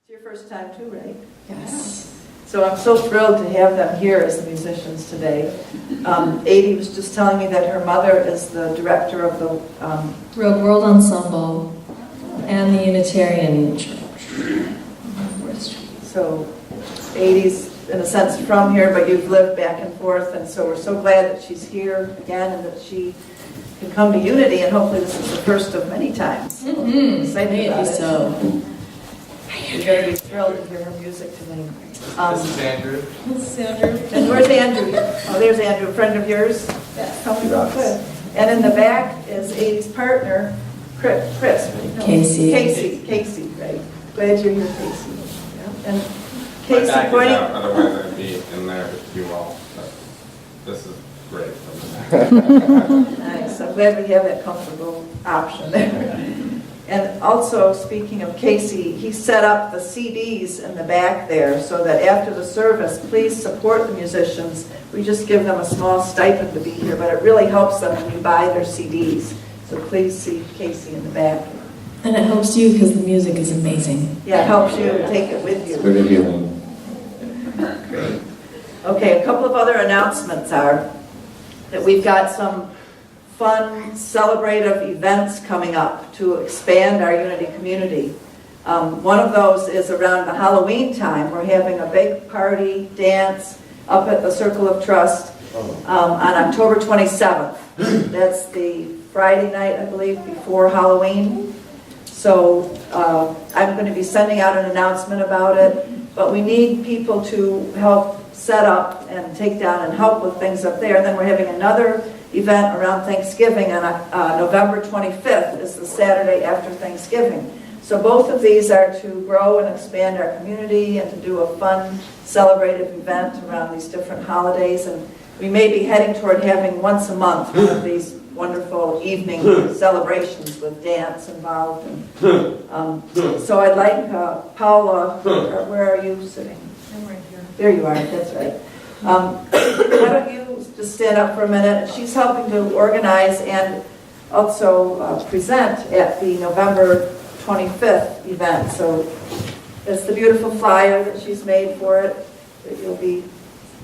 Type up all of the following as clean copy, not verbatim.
It's your first time too, right? Yes. So I'm so thrilled to have them here as the musicians today. Adie was just telling me that her mother is the director of the World Ensemble and the Unitarian Church. So Adie's in a sense from here, but you've lived back and forth, and so we're so glad that she's here again and that she can come to Unity, and hopefully this is the first of many times. Excited about it. So. You're going to be thrilled to hear her music today. This is Andrew. This is Andrew. And where's Andrew? Oh, there's Andrew, a friend of yours? Yes. Tell me about good. And in the back is Adie's partner, Chris. No, Casey. Casey, right. Glad you're here, Casey. Yeah. And My Casey back is pointing. out, otherwise I'd be in there with you all. But this is great from the back. Nice. I'm glad we have that comfortable option there. And also, speaking of Casey, he set up the CDs in the back there so that after the service, please support the musicians. We just give them a small stipend to be here, but it really helps them when you buy their CDs. So please see Casey in the back. And it helps you because the music is amazing. Yeah, it helps you take it with you. It's very healing. Okay, a couple of other announcements are that we've got some fun, celebrative events coming up to expand our Unity community. One of those is around the Halloween time. We're having a big party, dance up at the Circle of Trust on October 27th. That's the Friday night, I believe, before Halloween. So I'm going to be sending out an announcement about it, but we need people to help set up and take down and help with things up there. And then we're having another event around Thanksgiving on November 25th is the Saturday after Thanksgiving. So both of these are to grow and expand our community and to do a fun celebrative event around these different holidays. And we may be heading toward having once a month one of these wonderful evening celebrations with dance involved. And, so I'd like Paula, where are you sitting? I'm right here. There you are, that's right. Why don't you just stand up for a minute? She's helping to organize and also present at the November 25th event. So it's the beautiful flyer that she's made for it that you'll be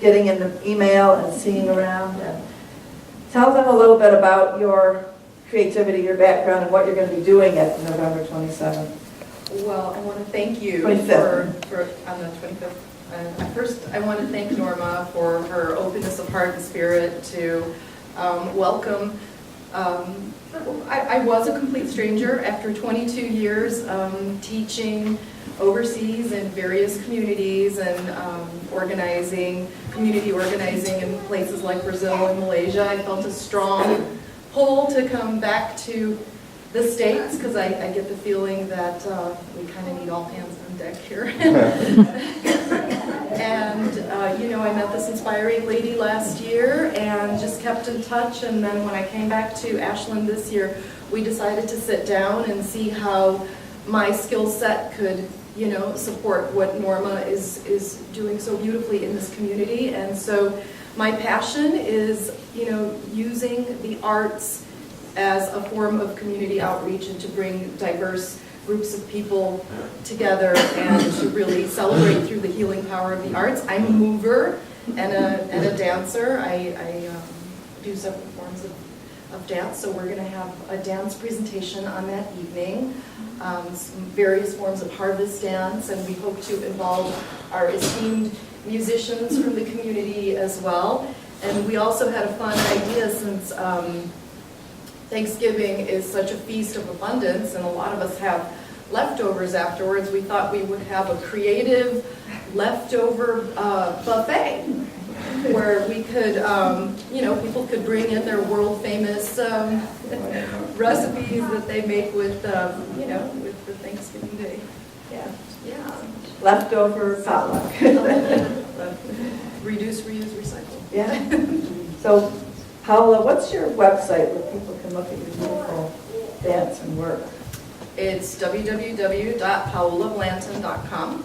getting in the email and seeing around. And tell them a little bit about your creativity, your background, and what you're going to be doing at November 27th. Well, I want to thank you 25th. for on the 25th. First, I want to thank Norma for her openness of heart and spirit to welcome. I was a complete stranger after 22 years teaching overseas in various communities and community organizing in places like Brazil and Malaysia. I felt a strong pull to come back to the States because I get the feeling that we kind of need all hands on deck here. And, I met this inspiring lady last year and just kept in touch. And then when I came back to Ashland this year, we decided to sit down and see how my skill set could, support what Norma is doing so beautifully in this community. And so my passion is, using the arts as a form of community outreach and to bring diverse groups of people together and to really celebrate through the healing power of the arts. I'm a mover and a dancer. I do several forms of dance, so we're going to have a dance presentation on that evening, some various forms of harvest dance, and we hope to involve our esteemed musicians from the community as well. And we also had a fun idea since Thanksgiving is such a feast of abundance, and a lot of us have leftovers afterwards. We thought we would have a creative leftover buffet where we could, people could bring in their world famous recipes that they make with the Thanksgiving Day. Yeah. Yeah. Leftover potluck. Reduce, reuse, recycle. Yeah. So, Paula, what's your website where people can look at your beautiful dance and work? It's www.paolablanton.com.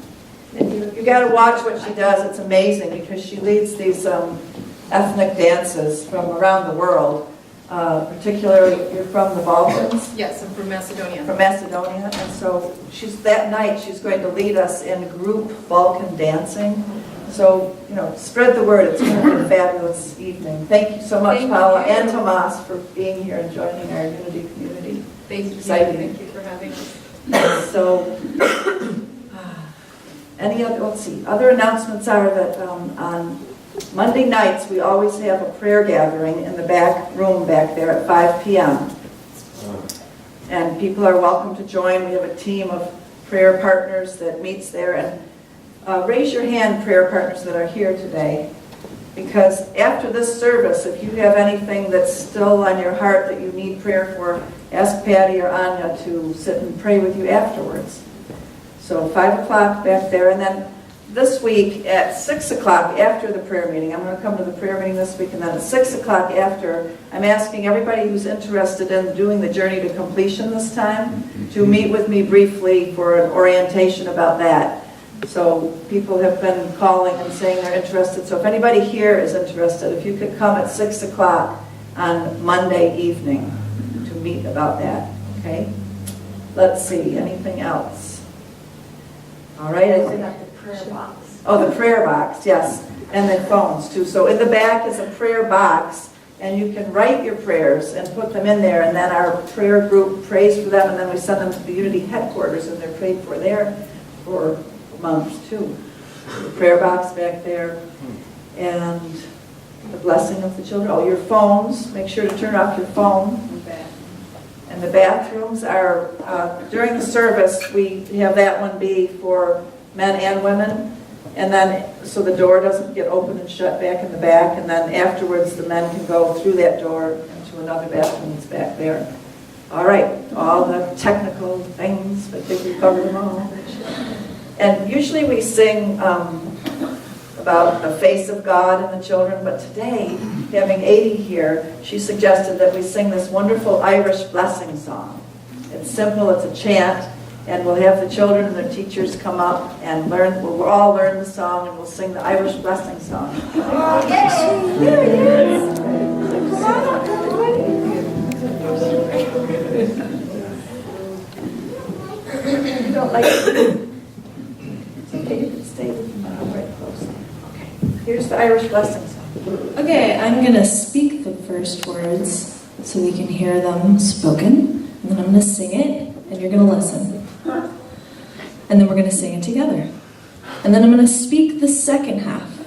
And you got to watch what she does. It's amazing because she leads these ethnic dances from around the world. particularly you're from the Balkans, Yes, I'm from Macedonia. from Macedonia, and so that night she's going to lead us in group Balkan dancing. So, spread the word. It's going to be a fabulous evening. Thank you so much, Thank Paula you. and Tomas, for being here and joining our Unity community. Thank you. Exciting. Thank you for having us. So, let's see, other announcements are that on Monday nights, we always have a prayer gathering in the back room back there at 5 p.m. And people are welcome to join. We have a team of prayer partners that meets there. And raise your hand, prayer partners that are here today, because after this service, if you have anything that's still on your heart that you need prayer for, ask Patty or Anya to sit and pray with you afterwards. So 5 o'clock back there, and then this week at 6 o'clock after the prayer meeting, I'm going to come to the prayer meeting this week, and then at 6 o'clock after, I'm asking everybody who's interested in doing the journey to completion this time to meet with me briefly for an orientation about that. So people have been calling and saying they're interested. So if anybody here is interested, if you could come at 6 o'clock on Monday evening to meet about that, okay? Let's see, anything else? All right, I think. The prayer box. Oh, the prayer box, yes, and then phones too. So in the back is a prayer box, and you can write your prayers and put them in there, and then our prayer group prays for them, and then we send them to the Unity headquarters, and they're prayed for there for months too. The prayer box back there, and the blessing of the children. Oh, your phones, make sure to turn off your phone. And the bathrooms are, during the service, we have that one be for men and women, and then, so the door doesn't get open and shut back in the back, and then afterwards the men can go through that door into another bathroom that's back there. All right, all the technical things, I think we covered them all. And usually we sing about the face of God and the children, but today, having 80 here, she suggested that we sing this wonderful Irish blessing song. It's simple, it's a chant, and we'll have the children and their teachers come up and learn, we'll all learn the song, and we'll sing the Irish blessing song. Oh, yay! There it is! Come on up, everybody. You don't like it? It's okay, you can stay with me right close. Okay, here's the Irish blessing song. Okay, I'm going to speak the first words so we can hear them spoken, and then I'm going to sing it, and you're going to listen. And then we're going to sing it together. And then I'm going to speak the second half,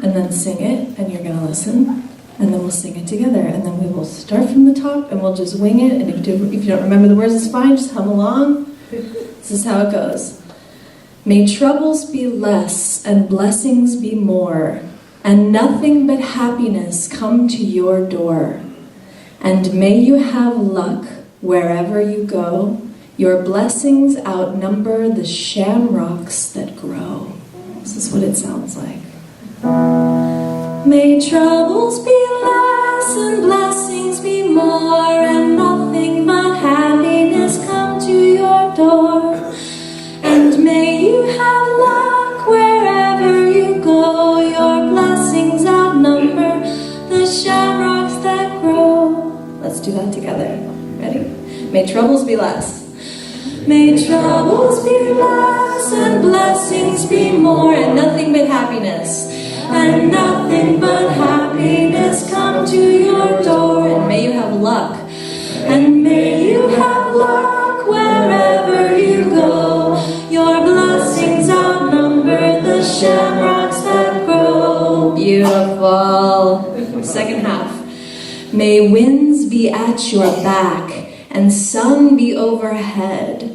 and then sing it, and you're going to listen, and then we'll sing it together. And then we will start from the top, and we'll just wing it, and if you don't remember the words, it's fine, just hum along. This is how it goes. May troubles be less, and blessings be more, and nothing but happiness come to your door. And may you have luck wherever you go. Your blessings outnumber the shamrocks that grow. This is what it sounds like. May troubles be less and blessings be more, and nothing but happiness come to your door. And may you have luck wherever you go. Your blessings outnumber the shamrocks that grow. Let's do that together. Ready? May troubles be less. May troubles be less and blessings be more, and nothing but happiness. And nothing but happiness come to your door. And may you have luck. And may you have luck wherever you go. Your blessings outnumber the shamrocks that grow. Beautiful. Second half. May winds be at your back and sun be overhead.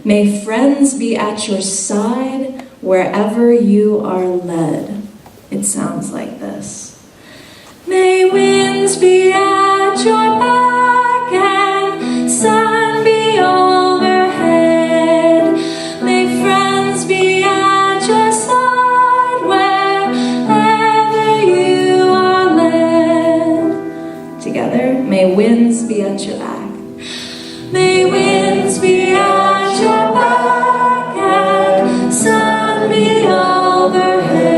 May friends be at your side wherever you are led. It sounds like this. May winds be at your back and sun be overhead. May friends be at your side wherever you are led. Together, may winds be at your back. May winds be at your back and sun be overhead.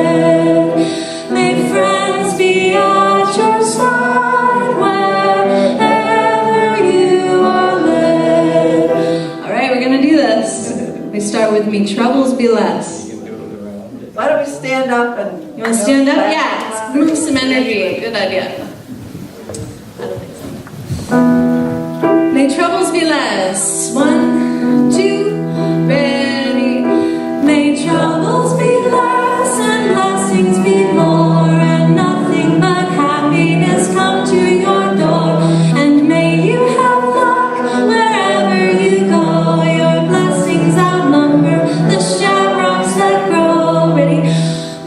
May friends be at your side wherever with me. Troubles be less. Why don't we stand up and... You want to stand up? Yeah, let's move some energy. Good idea. May troubles be less. 1, 2, ready. May troubles be less and blessings be more, and nothing but happiness come to your door. And may you have luck wherever you go. Your blessings outnumber the shamrocks that grow. Ready?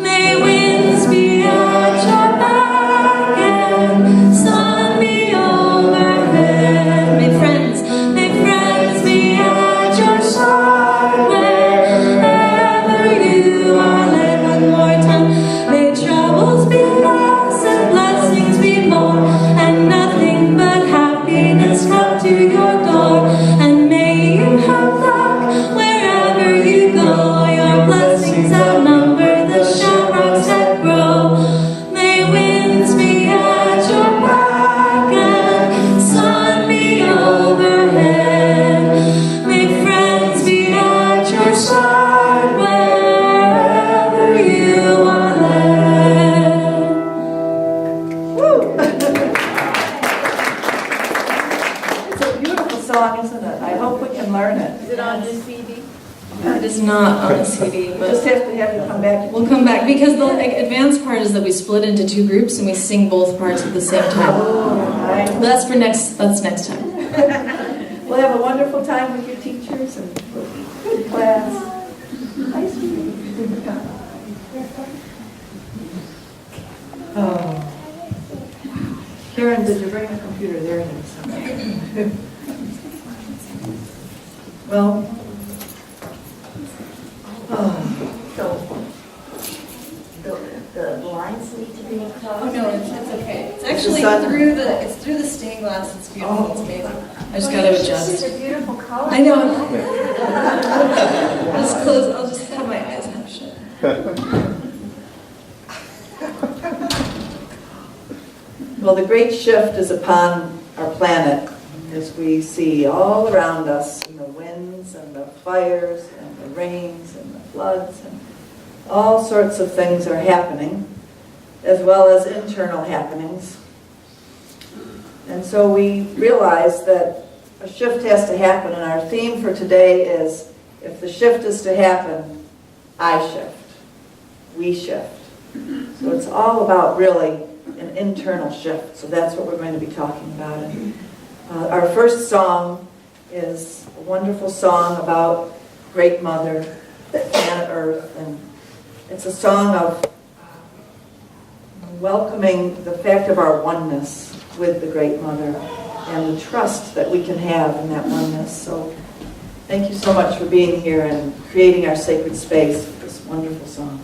May winds be at your back and sun be overhead. May friends be at your side wherever you are led. One more time. May troubles be less and blessings be more, and nothing but happiness come to your door. And may you have luck wherever you go. Your blessings outnumber the shamrocks that grow. May winds be at your back and sun be overhead. May friends be at your side wherever you are led. Woo! It's a beautiful song, isn't it? I hope we can learn it. Is it on the CD? It is not on the CD, Just but have to have you come back. we'll come back because the advanced part is that we split into 2 groups and we sing both parts at the same time. Right. But that's next time. We'll have a wonderful time with your teachers and good class. Nice meeting you. Oh. Karen, did you bring the computer? There it is. Well, The lines need to be closed. Oh no, it's okay. It's actually through the stained glass. It's beautiful. It's amazing. I just gotta adjust. These are beautiful colors. I know. I'll just close. I'll just have my eyes half shut. well, the great shift is upon our planet as we see all around us and the winds and the fires and the rains and the floods and all sorts of things are happening, as well as internal happenings. And so we realize that a shift has to happen, and our theme for today is, if the shift is to happen, I shift. We shift. So it's all about really an internal shift. So that's what we're going to be talking about. And, our first song is a wonderful song about Great Mother, planet Earth, and it's a song of welcoming the fact of our oneness with the Great Mother and the trust that we can have in that oneness. So thank you so much for being here and creating our sacred space with this wonderful song.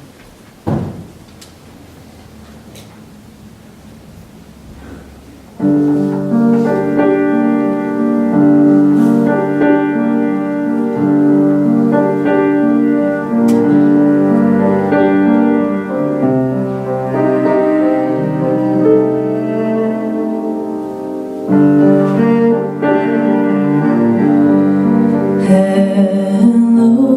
Hello,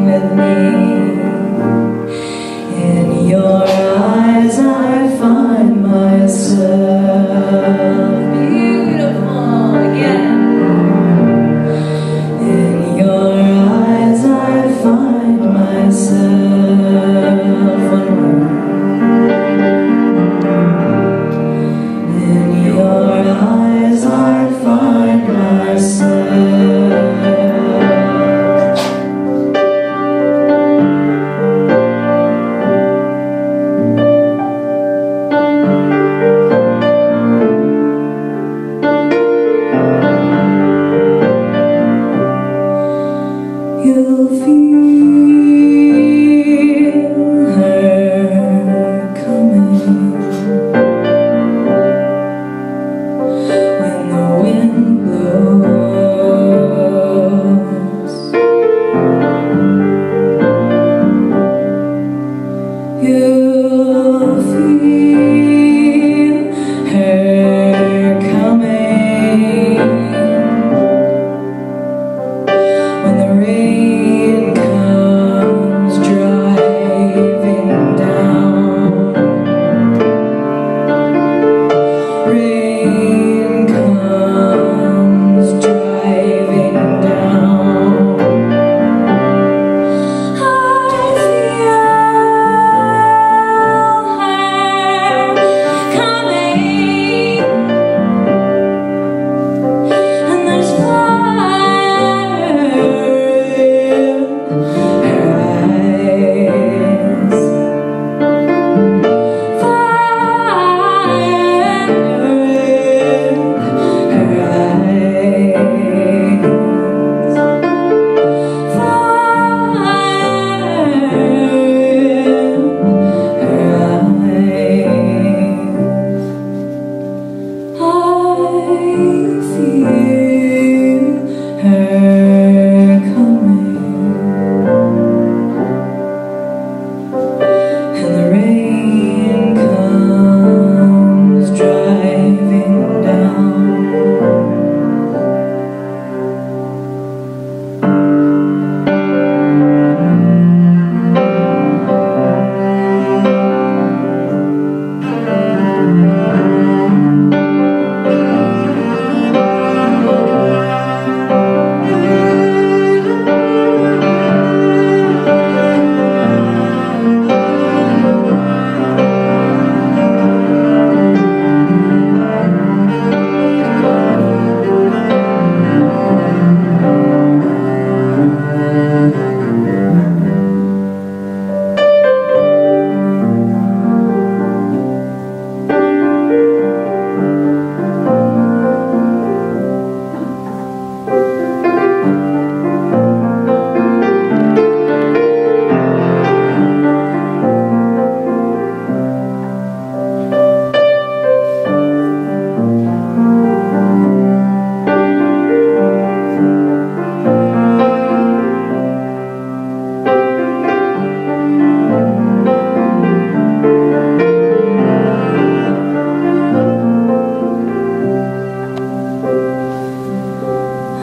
with me. In your eyes I find myself. Beautiful again. In your eyes I find myself. In your eyes I find myself. You'll feel her coming when the wind blows. You'll feel her coming when the rain comes driving down. Rain comes driving down. I feel her coming, and there's fire in her eyes. Fire in her eyes.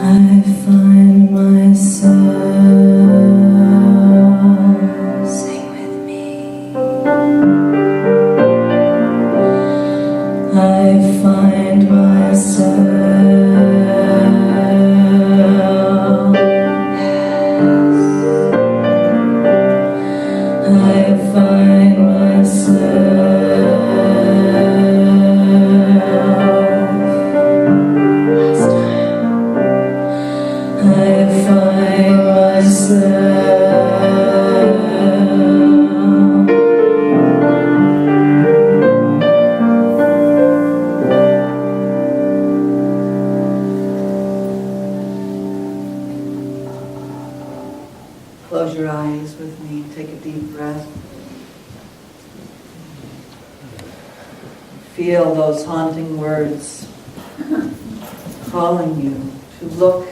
I find myself, sing with me. I find myself, I find myself. I find myself. Close your eyes with me. Take a deep breath. Feel those haunting words calling you to look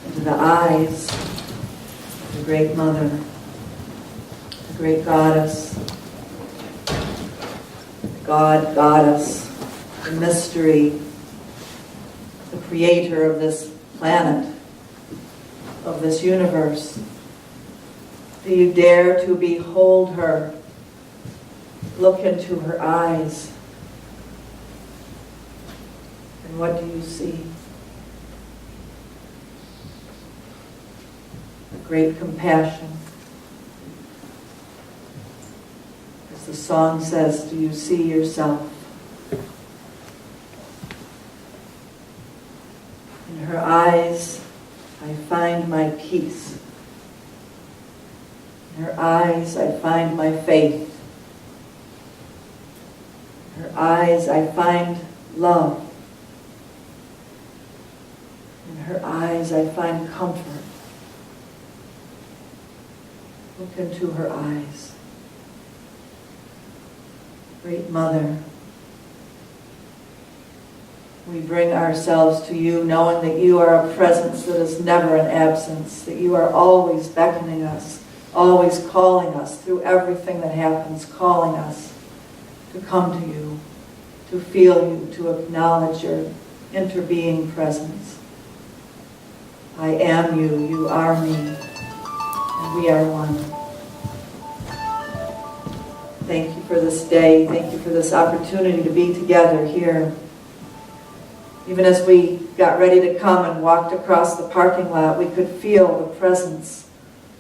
into the eyes of the great mother, the great goddess, God, goddess, the mystery, the creator of this planet, of this universe. Do you dare to behold her? Look into her eyes. And what do you see? A great compassion. As the song says, do you see yourself? In her eyes, I find my peace. In her eyes, I find my faith. In her eyes, I find love. In her eyes, I find comfort. Look into her eyes. Great Mother, we bring ourselves to you knowing that you are a presence that is never an absence, that you are always beckoning us, always calling us through everything that happens, calling us to come to you, to feel you, to acknowledge your interbeing presence. I am you, you are me, and we are one. Thank you for this day. Thank you for this opportunity to be together here. Even as we got ready to come and walked across the parking lot, we could feel the presence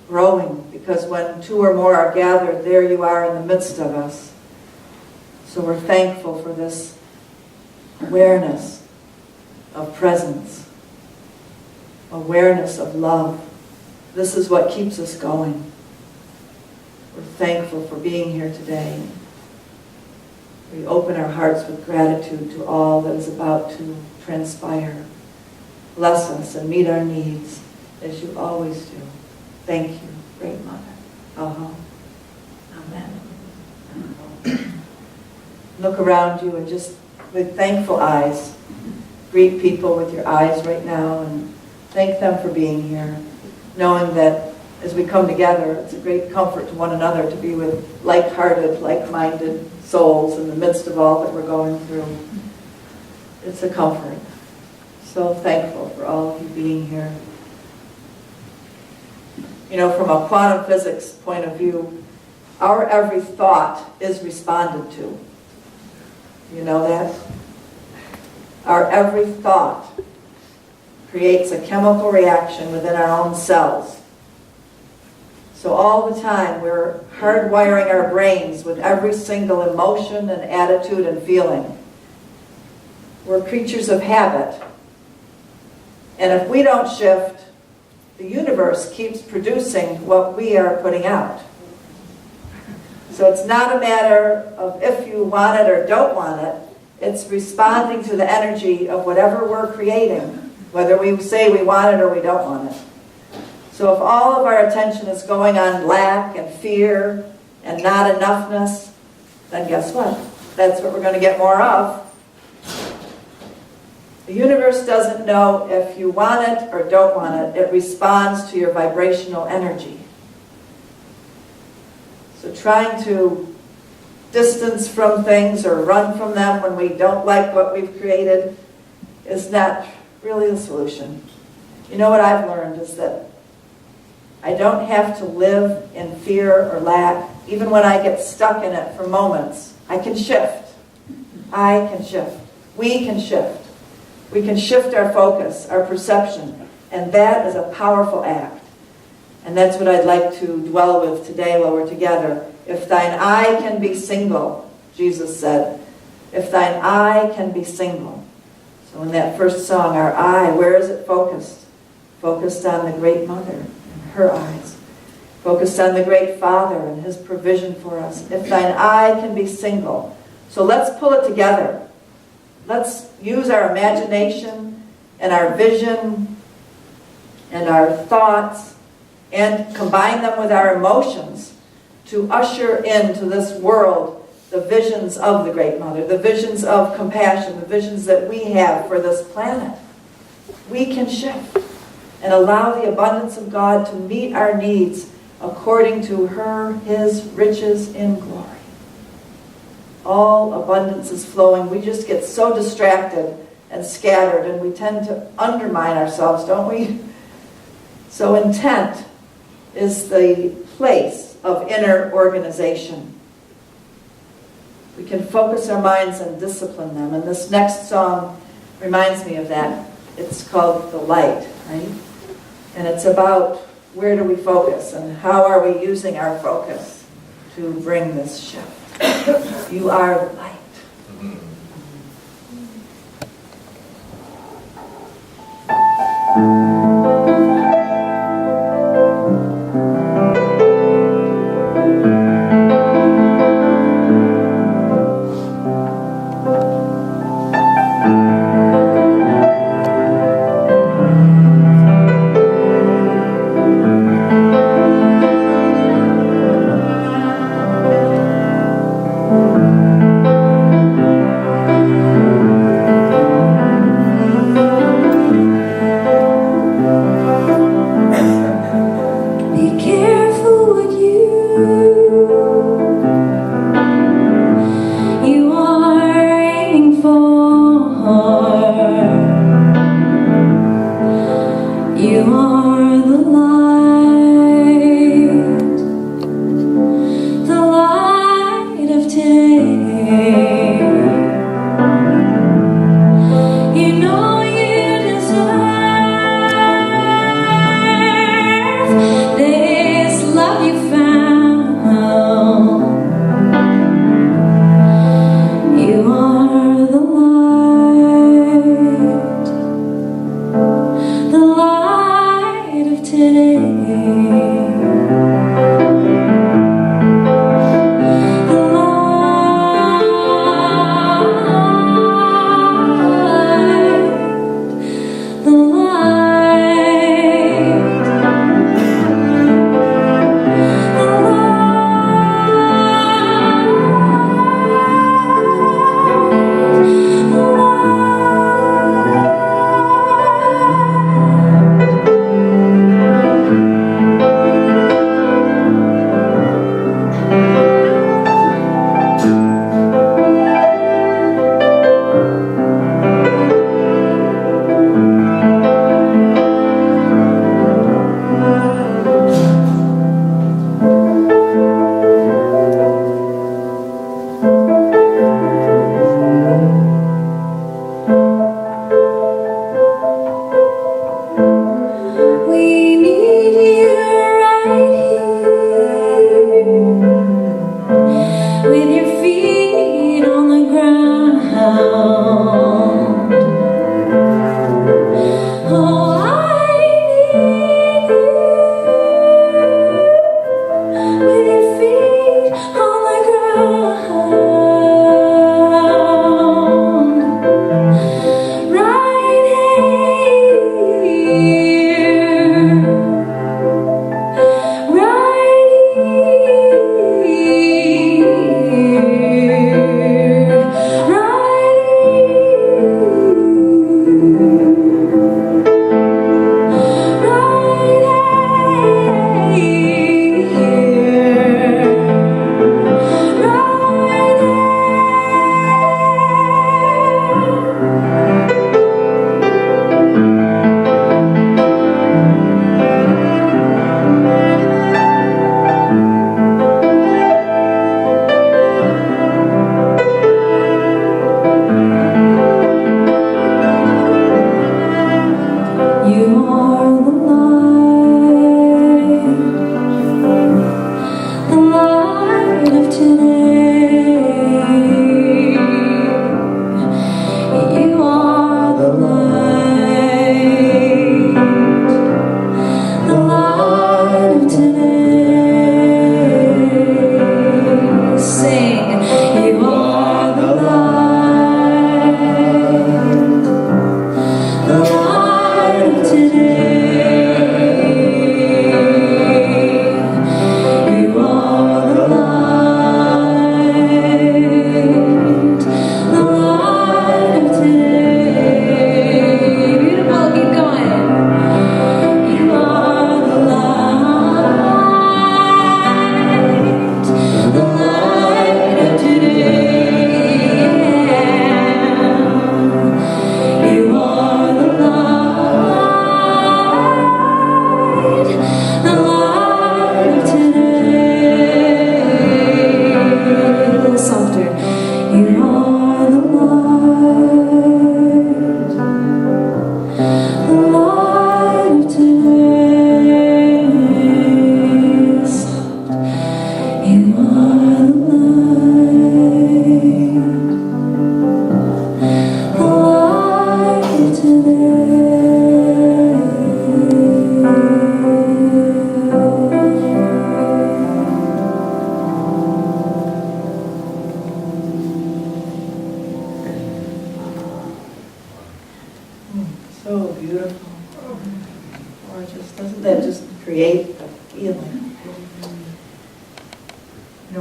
growing, because when two or more are gathered, there you are in the midst of us. So we're thankful for this awareness of presence, awareness of love. This is what keeps us going. We're thankful for being here today. We open our hearts with gratitude to all that is about to transpire. Bless us and meet our needs as you always do. Thank you, Great Mother. Amen. Look around you and just with thankful eyes, greet people with your eyes right now and thank them for being here, knowing that as we come together, it's a great comfort to one another to be with like-hearted, like-minded souls in the midst of all that we're going through. It's a comfort. So thankful for all of you being here. You know, from a quantum physics point of view, our every thought is responded to. You know that? Our every thought creates a chemical reaction within our own cells. So all the time we're hardwiring our brains with every single emotion and attitude and feeling. We're creatures of habit. And if we don't shift, the universe keeps producing what we are putting out. So it's not a matter of if you want it or don't want it. It's responding to the energy of whatever we're creating, whether we say we want it or we don't want it. So if all of our attention is going on lack and fear and not enoughness, then guess what? That's what we're going to get more of. The universe doesn't know if you want it or don't want it. It responds to your vibrational energy. So trying to distance from things or run from them when we don't like what we've created is not really the solution. You know what I've learned is that I don't have to live in fear or lack. Even when I get stuck in it for moments, I can shift. I can shift. We can shift. We can shift our focus, our perception, and that is a powerful act. And that's what I'd like to dwell with today while we're together. If thine eye can be single, Jesus said, if thine eye can be single. So in that first song, our eye, where is it focused? Focused on the Great Mother and her eyes. Focused on the Great Father and his provision for us. If thine eye can be single. So let's pull it together. Let's use our imagination and our vision and our thoughts and combine them with our emotions to usher into this world the visions of the Great Mother, the visions of compassion, the visions that we have for this planet. We can shift and allow the abundance of God to meet our needs according to his riches in glory. All abundance is flowing. We just get so distracted and scattered, and we tend to undermine ourselves, don't we? So intent is the place of inner organization. We can focus our minds and discipline them. And this next song reminds me of that. It's called The Light, right? And it's about where do we focus and how are we using our focus to bring this shift. You are the light.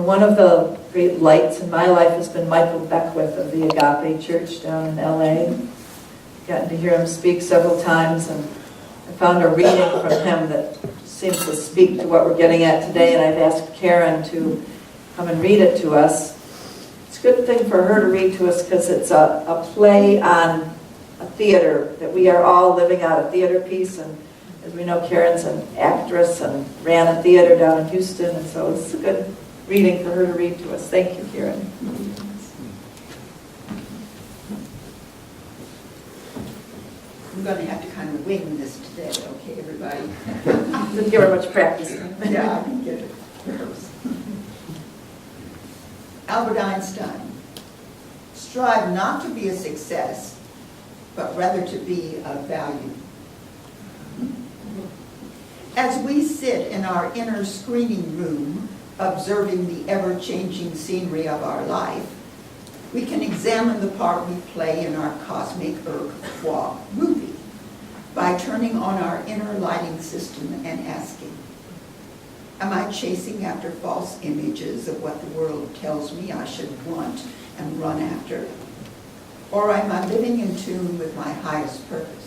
One of the great lights in my life has been Michael Beckwith of the Agape Church down in LA. Gotten to hear him speak several times, and I found a reading from him that seems to speak to what we're getting at today, and I've asked Karen to come and read it to us. It's a good thing for her to read to us because it's a play on a theater, that we are all living out a theater piece, and as we know, Karen's an actress and ran a theater down in Houston, and so it's a good reading for her to read to us. Thank you, Karen. I'm going to have to kind of wing this today, okay, everybody? Didn't give her much practice. Yeah, I can get it. Albert Einstein, strive not to be a success, but rather to be of value. As we sit in our inner screening room, observing the ever-changing scenery of our life, we can examine the part we play in our cosmic Earth movie by turning on our inner lighting system and asking, am I chasing after false images of what the world tells me I should want and run after? Or am I living in tune with my highest purpose?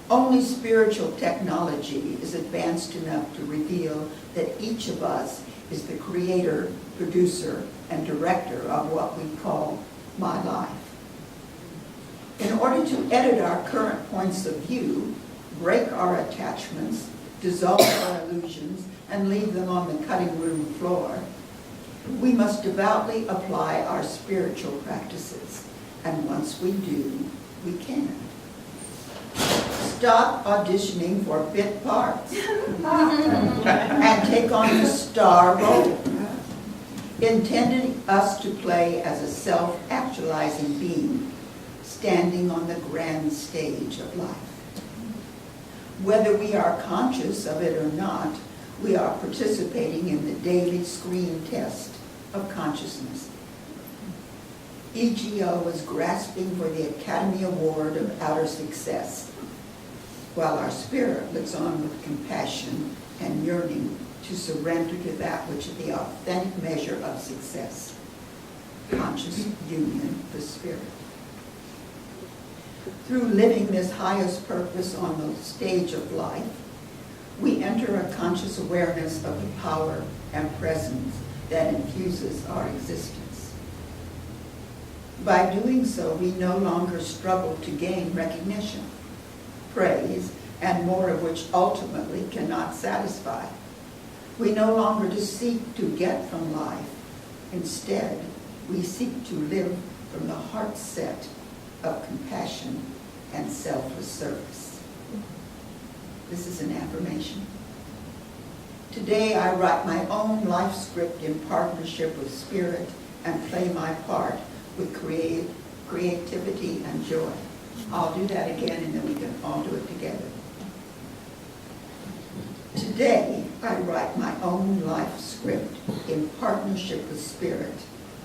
Only spiritual technology is advanced enough to reveal that each of us is the creator, producer, and director of what we call my life. In order to edit our current points of view, break our attachments, dissolve our illusions, and leave them on the cutting room floor, we must devoutly apply our spiritual practices. And once we do, we can. Stop auditioning for bit parts and take on the star role, intending us to play as a self-actualizing being, standing on the grand stage of life. Whether we are conscious of it or not, we are participating in the daily screen test of consciousness. EGO is grasping for the Academy Award of Outer Success, while our spirit looks on with compassion and yearning to surrender to that which is the authentic measure of success, conscious union with spirit. Through living this highest purpose on the stage of life, we enter a conscious awareness of the power and presence that infuses our existence. By doing so, we no longer struggle to gain recognition, praise, and more of which ultimately cannot satisfy. We no longer seek to get from life. Instead, we seek to live from the heart set of compassion and selfless service. This is an affirmation. Today, I write my own life script in partnership with Spirit and play my part with creativity and joy. I'll do that again, and then we can all do it together. Today, I write my own life script in partnership with Spirit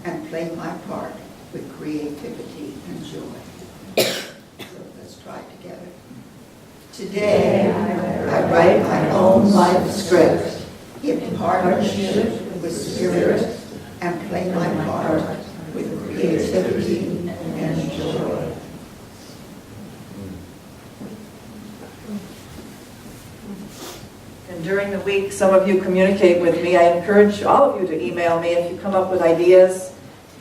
and play my part with creativity and joy. So let's try it together. Today, I write my own life script in partnership with Spirit and play my part with creativity and joy. And during the week, some of you communicate with me. I encourage all of you to email me if you come up with ideas.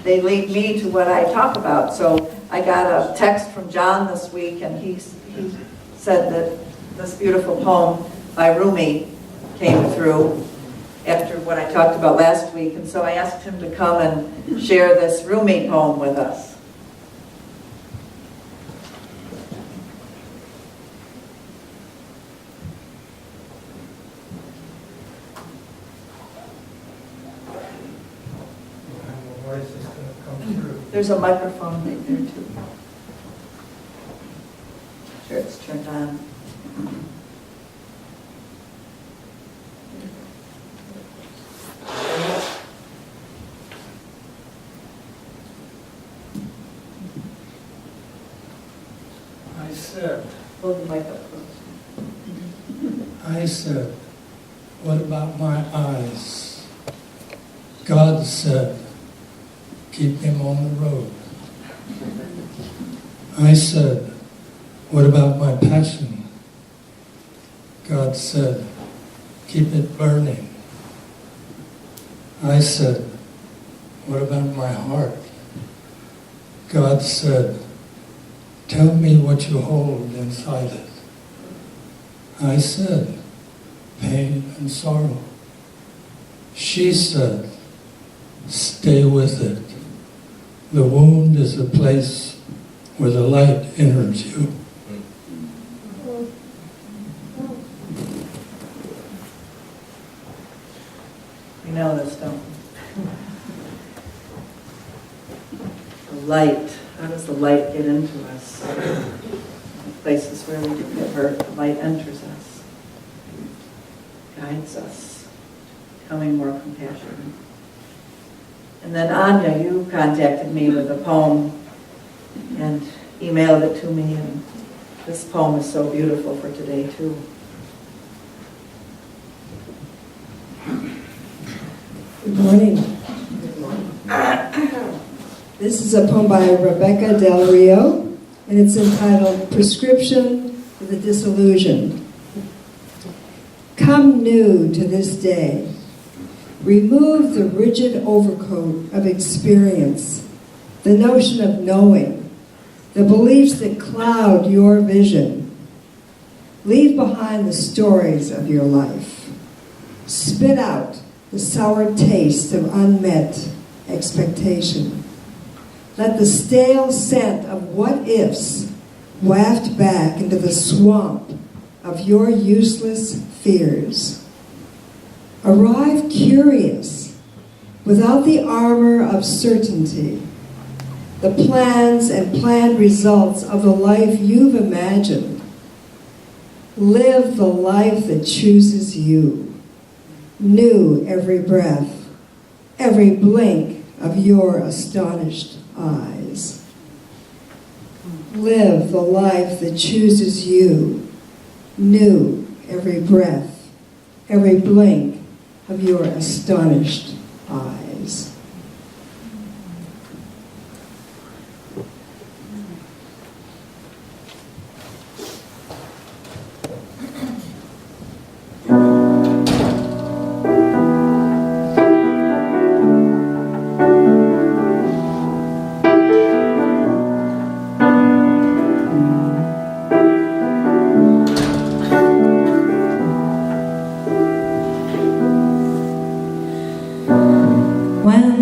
They lead me to what I talk about. So I got a text from John this week, and he said that this beautiful poem by Rumi came through after what I talked about last week. And so I asked him to come and share this Rumi poem with us. There's a microphone right there too. Sure, it's turned on. I said, Hold the mic up close. what about my eyes? God said, keep him on the road. I said, what about my passion? God said, keep it burning. I said, what about my heart? God said, tell me what you hold inside it. I said, pain and sorrow. She said, stay with it. The wound is the place where the light enters you. We know this, don't we? The light, how does the light get into us? The places where we get hurt, the light enters us, guides us, becoming more compassionate. And then Anya, you contacted me with a poem and emailed it to me, and this poem is so beautiful for today too. Good morning. This is a poem by Rebecca Del Rio, and it's entitled Prescription for the Disillusioned. Come new to this day. Remove the rigid overcoat of experience, the notion of knowing, the beliefs that cloud your vision. Leave behind the stories of your life. Spit out the sour taste of unmet expectation. Let the stale scent of what-ifs waft back into the swamp of your useless fears. Arrive curious, without the armor of certainty, the plans and planned results of the life you've imagined. Live the life that chooses you. New every breath, every blink of your astonished eyes. Live the life that chooses you. New every breath, every blink of your astonished eyes. When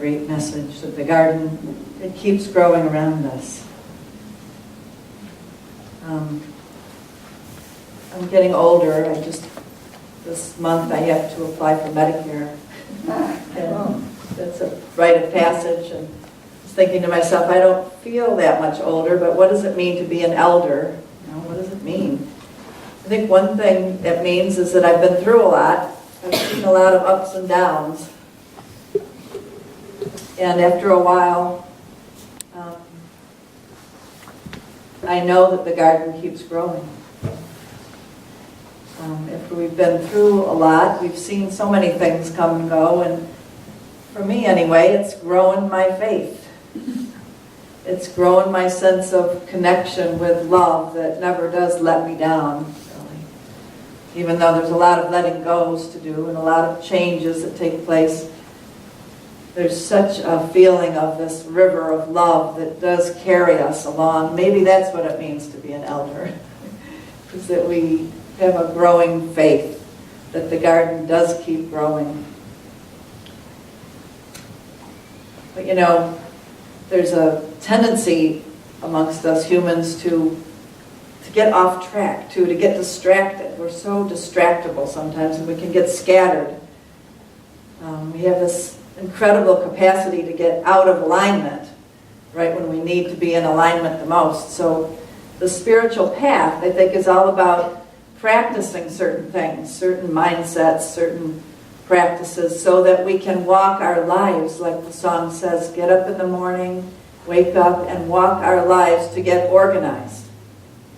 great message, that the garden, it keeps growing around us. I'm getting older. This month I have to apply for Medicare. And it's a rite of passage. And I was thinking to myself, I don't feel that much older, but what does it mean to be an elder? What does it mean? I think one thing it means is that I've been through a lot. I've seen a lot of ups and downs. And after a while, I know that the garden keeps growing. After we've been through a lot, we've seen so many things come and go, and for me anyway, it's grown my faith. It's grown my sense of connection with love that never does let me down, really. Even though there's a lot of letting goes to do and a lot of changes that take place, there's such a feeling of this river of love that does carry us along. Maybe that's what it means to be an elder, is that we have a growing faith, that the garden does keep growing. But there's a tendency amongst us humans to get off track, to get distracted. We're so distractible sometimes, and we can get scattered. We have this incredible capacity to get out of alignment right when we need to be in alignment the most. So the spiritual path, I think, is all about practicing certain things, certain mindsets, certain practices, so that we can walk our lives, like the song says, get up in the morning, wake up, and walk our lives to get organized,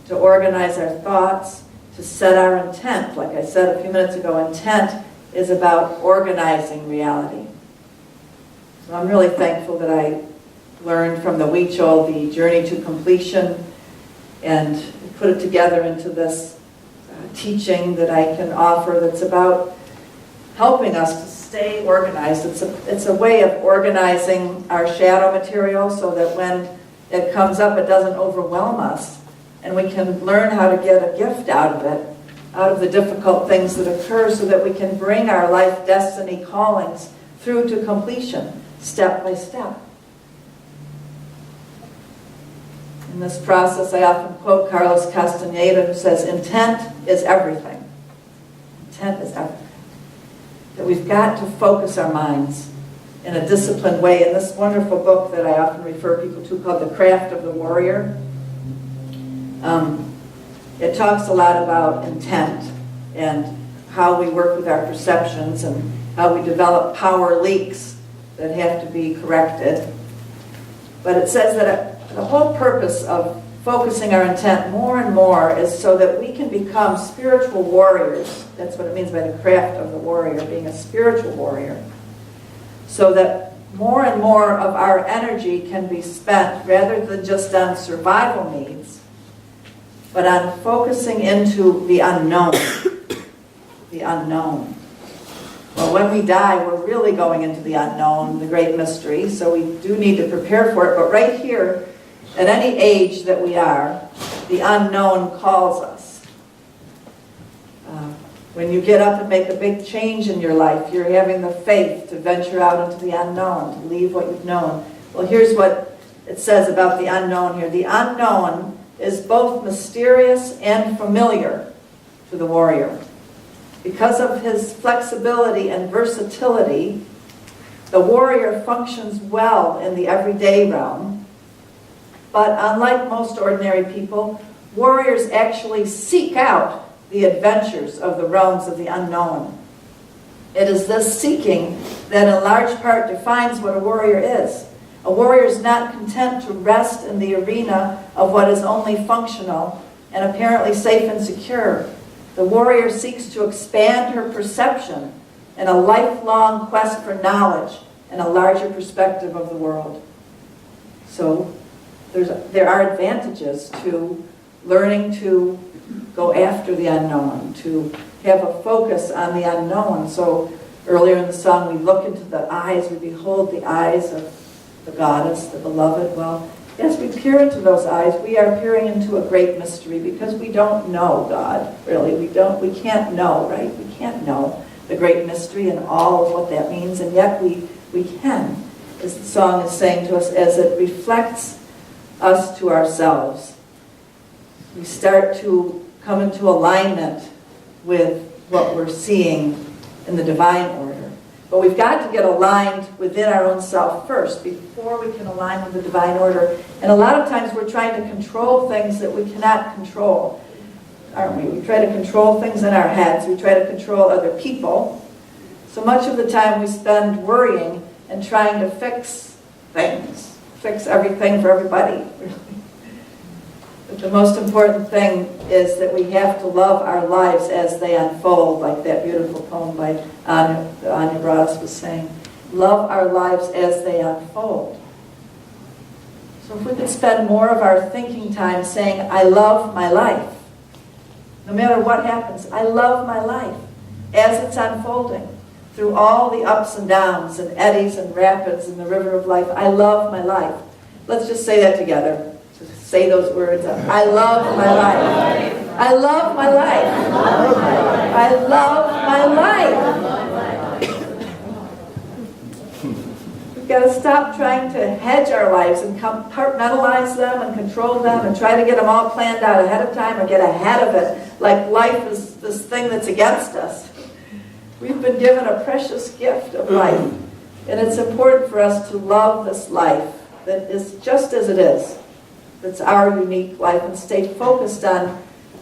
to organize our thoughts, to set our intent. Like I said a few minutes ago, intent is about organizing reality. So I'm really thankful that I learned from the Huichol the journey to completion and put it together into this teaching that I can offer that's about helping us to stay organized. It's a way of organizing our shadow material so that when it comes up, it doesn't overwhelm us, and we can learn how to get a gift out of it, out of the difficult things that occur, so that we can bring our life destiny callings through to completion, step by step. In this process, I often quote Carlos Castaneda, who says, intent is everything. Intent is everything. That we've got to focus our minds in a disciplined way. In this wonderful book that I often refer people to called The Craft of the Warrior, it talks a lot about intent and how we work with our perceptions and how we develop power leaks that have to be corrected. But it says that the whole purpose of focusing our intent more and more is so that we can become spiritual warriors. That's what it means by the craft of the warrior, being a spiritual warrior. So that more and more of our energy can be spent, rather than just on survival needs, but on focusing into the unknown. The unknown. Well, when we die, we're really going into the unknown, the great mystery, so we do need to prepare for it. But right here, at any age that we are, the unknown calls us. When you get up and make a big change in your life, you're having the faith to venture out into the unknown, to leave what you've known. Well, here's what it says about the unknown here. The unknown is both mysterious and familiar to the warrior. Because of his flexibility and versatility, the warrior functions well in the everyday realm. But unlike most ordinary people, warriors actually seek out the adventures of the realms of the unknown. It is this seeking that in large part defines what a warrior is. A warrior is not content to rest in the arena of what is only functional and apparently safe and secure. The warrior seeks to expand her perception in a lifelong quest for knowledge and a larger perspective of the world. So there are advantages to learning to go after the unknown, to have a focus on the unknown. So earlier in the song, we look into the eyes, we behold the eyes of the goddess, the beloved. Well, as we peer into those eyes, we are peering into a great mystery, because we don't know God, really. We can't know, right? We can't know the great mystery and all of what that means, and yet we can. as the song is saying to us, as it reflects us to ourselves. We start to come into alignment with what we're seeing in the divine order. But we've got to get aligned within our own self first before we can align with the divine order. And a lot of times we're trying to control things that we cannot control, aren't we? We try to control things in our heads. We try to control other people. So much of the time we spend worrying and trying to fix things, fix everything for everybody. But the most important thing is that we have to love our lives as they unfold, like that beautiful poem by Anya, that Anya brought us was saying. Love our lives as they unfold. So if we could spend more of our thinking time saying, I love my life. No matter what happens, I love my life as it's unfolding. Through all the ups and downs and eddies and rapids in the river of life, I love my life. Let's just say that together. Just say those words. I love my life. I love my life. I love my life. We've got to stop trying to hedge our lives and compartmentalize them and control them and try to get them all planned out ahead of time or get ahead of it like life is this thing that's against us. We've been given a precious gift of life, and it's important for us to love this life that is just as it is. That's our unique life, and stay focused on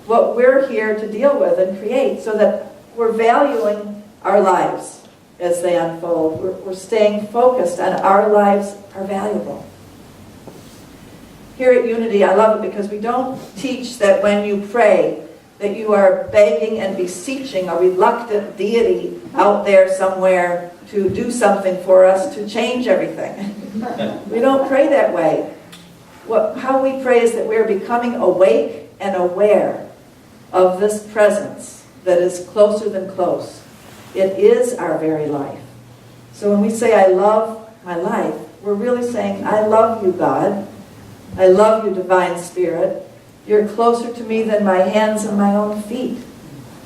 what we're here to deal with and create so that we're valuing our lives as they unfold. We're staying focused on our lives are valuable. Here at Unity, I love it because we don't teach that when you pray that you are begging and beseeching a reluctant deity out there somewhere to do something for us to change everything. We don't pray that way. How we pray is that we're becoming awake and aware of this presence that is closer than close. It is our very life. So when we say, I love my life, we're really saying, I love you, God. I love you, Divine Spirit. You're closer to me than my hands and my own feet.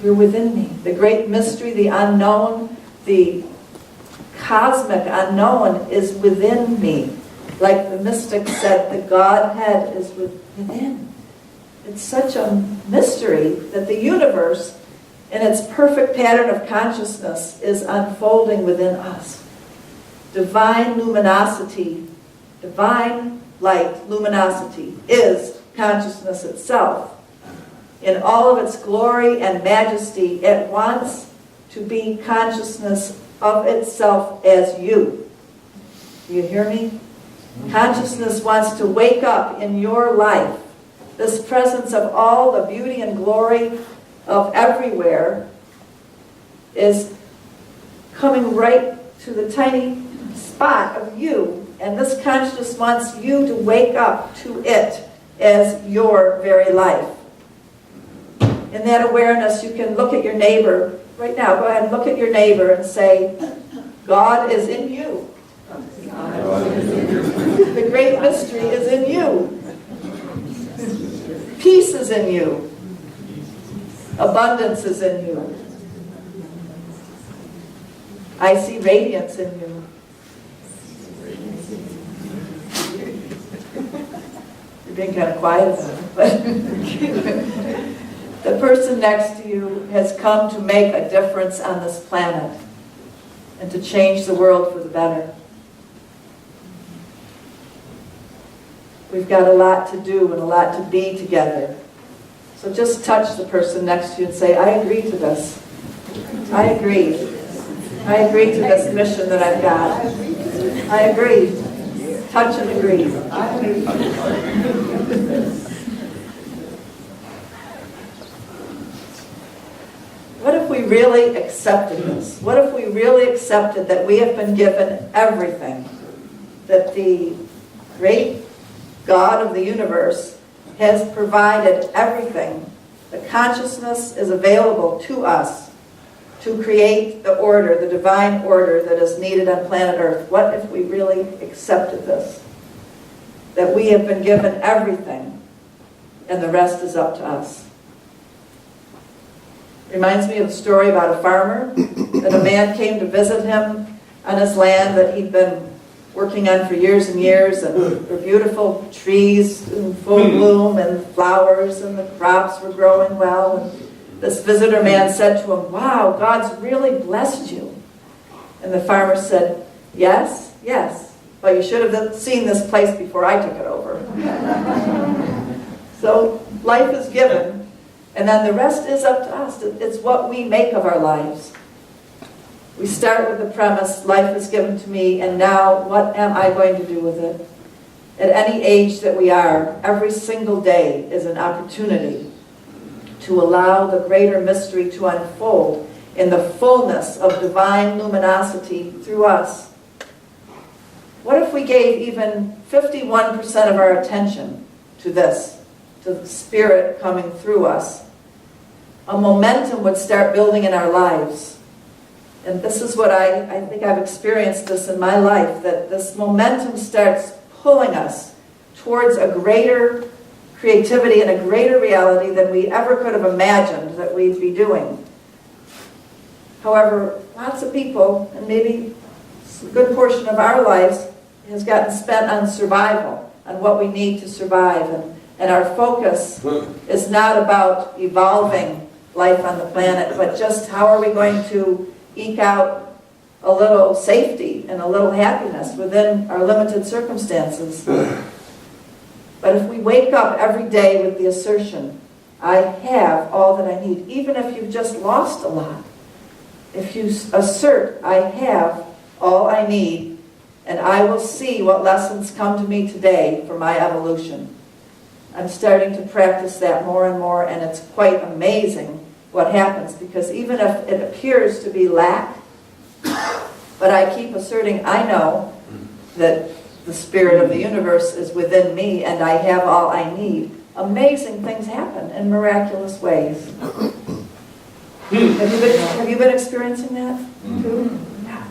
You're within me. The great mystery, the unknown, the cosmic unknown is within me. Like the mystic said, the Godhead is within. It's such a mystery that the universe, in its perfect pattern of consciousness, is unfolding within us. Divine luminosity, divine light, luminosity, is consciousness itself. In all of its glory and majesty, it wants to be consciousness of itself as you. Do you hear me? Consciousness wants to wake up in your life. This presence of all the beauty and glory of everywhere is coming right to the tiny spot of you, and this consciousness wants you to wake up to it as your very life. In that awareness, you can look at your neighbor right now. Go ahead and look at your neighbor and say, God is in you. The great mystery is in you. Peace is in you. Abundance is in you. I see radiance in you. You're being kind of quiet about it, but the person next to you has come to make a difference on this planet and to change the world for the better. We've got a lot to do and a lot to be together. So just touch the person next to you and say, I agree to this. I agree. I agree to this mission that I've got. I agree. Touch and agree. What if we really accepted this? What if we really accepted that we have been given everything? That the great God of the universe has provided everything. The consciousness is available to us to create the order, the divine order that is needed on planet Earth. What if we really accepted this? That we have been given everything and the rest is up to us. Reminds me of a story about a farmer, that a man came to visit him on his land that he'd been working on for years and years, and there were beautiful trees in full bloom and flowers, and the crops were growing well. And this visitor man said to him, "Wow, God's really blessed you." And the farmer said, "Yes, yes, but you should have seen this place before I took it over." So life is given, and then the rest is up to us. It's what we make of our lives. We start with the premise, life is given to me, and now what am I going to do with it? At any age that we are, every single day is an opportunity to allow the greater mystery to unfold in the fullness of divine luminosity through us. What if we gave even 51% of our attention to this, to the Spirit coming through us? A momentum would start building in our lives. And this is what I think I've experienced this in my life, that this momentum starts pulling us towards a greater creativity and a greater reality than we ever could have imagined that we'd be doing. However, lots of people, and maybe a good portion of our lives, has gotten spent on survival, on what we need to survive. And our focus is not about evolving life on the planet, but just how are we going to eke out a little safety and a little happiness within our limited circumstances. But if we wake up every day with the assertion, I have all that I need, even if you've just lost a lot, if you assert, I have all I need, and I will see what lessons come to me today for my evolution. I'm starting to practice that more and more, and it's quite amazing what happens, because even if it appears to be lack, but I keep asserting, I know that the Spirit of the universe is within me and I have all I need, amazing things happen in miraculous ways. Have you been experiencing that too? Yeah.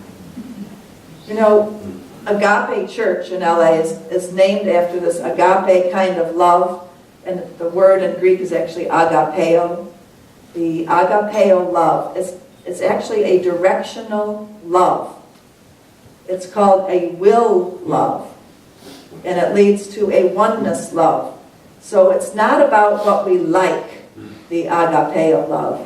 You know, Agape Church in LA is named after this agape kind of love, and the word in Greek is actually agapeo. The agapeo love is actually a directional love. It's called a will love, and it leads to a oneness love. So it's not about what we like, the agapeo love.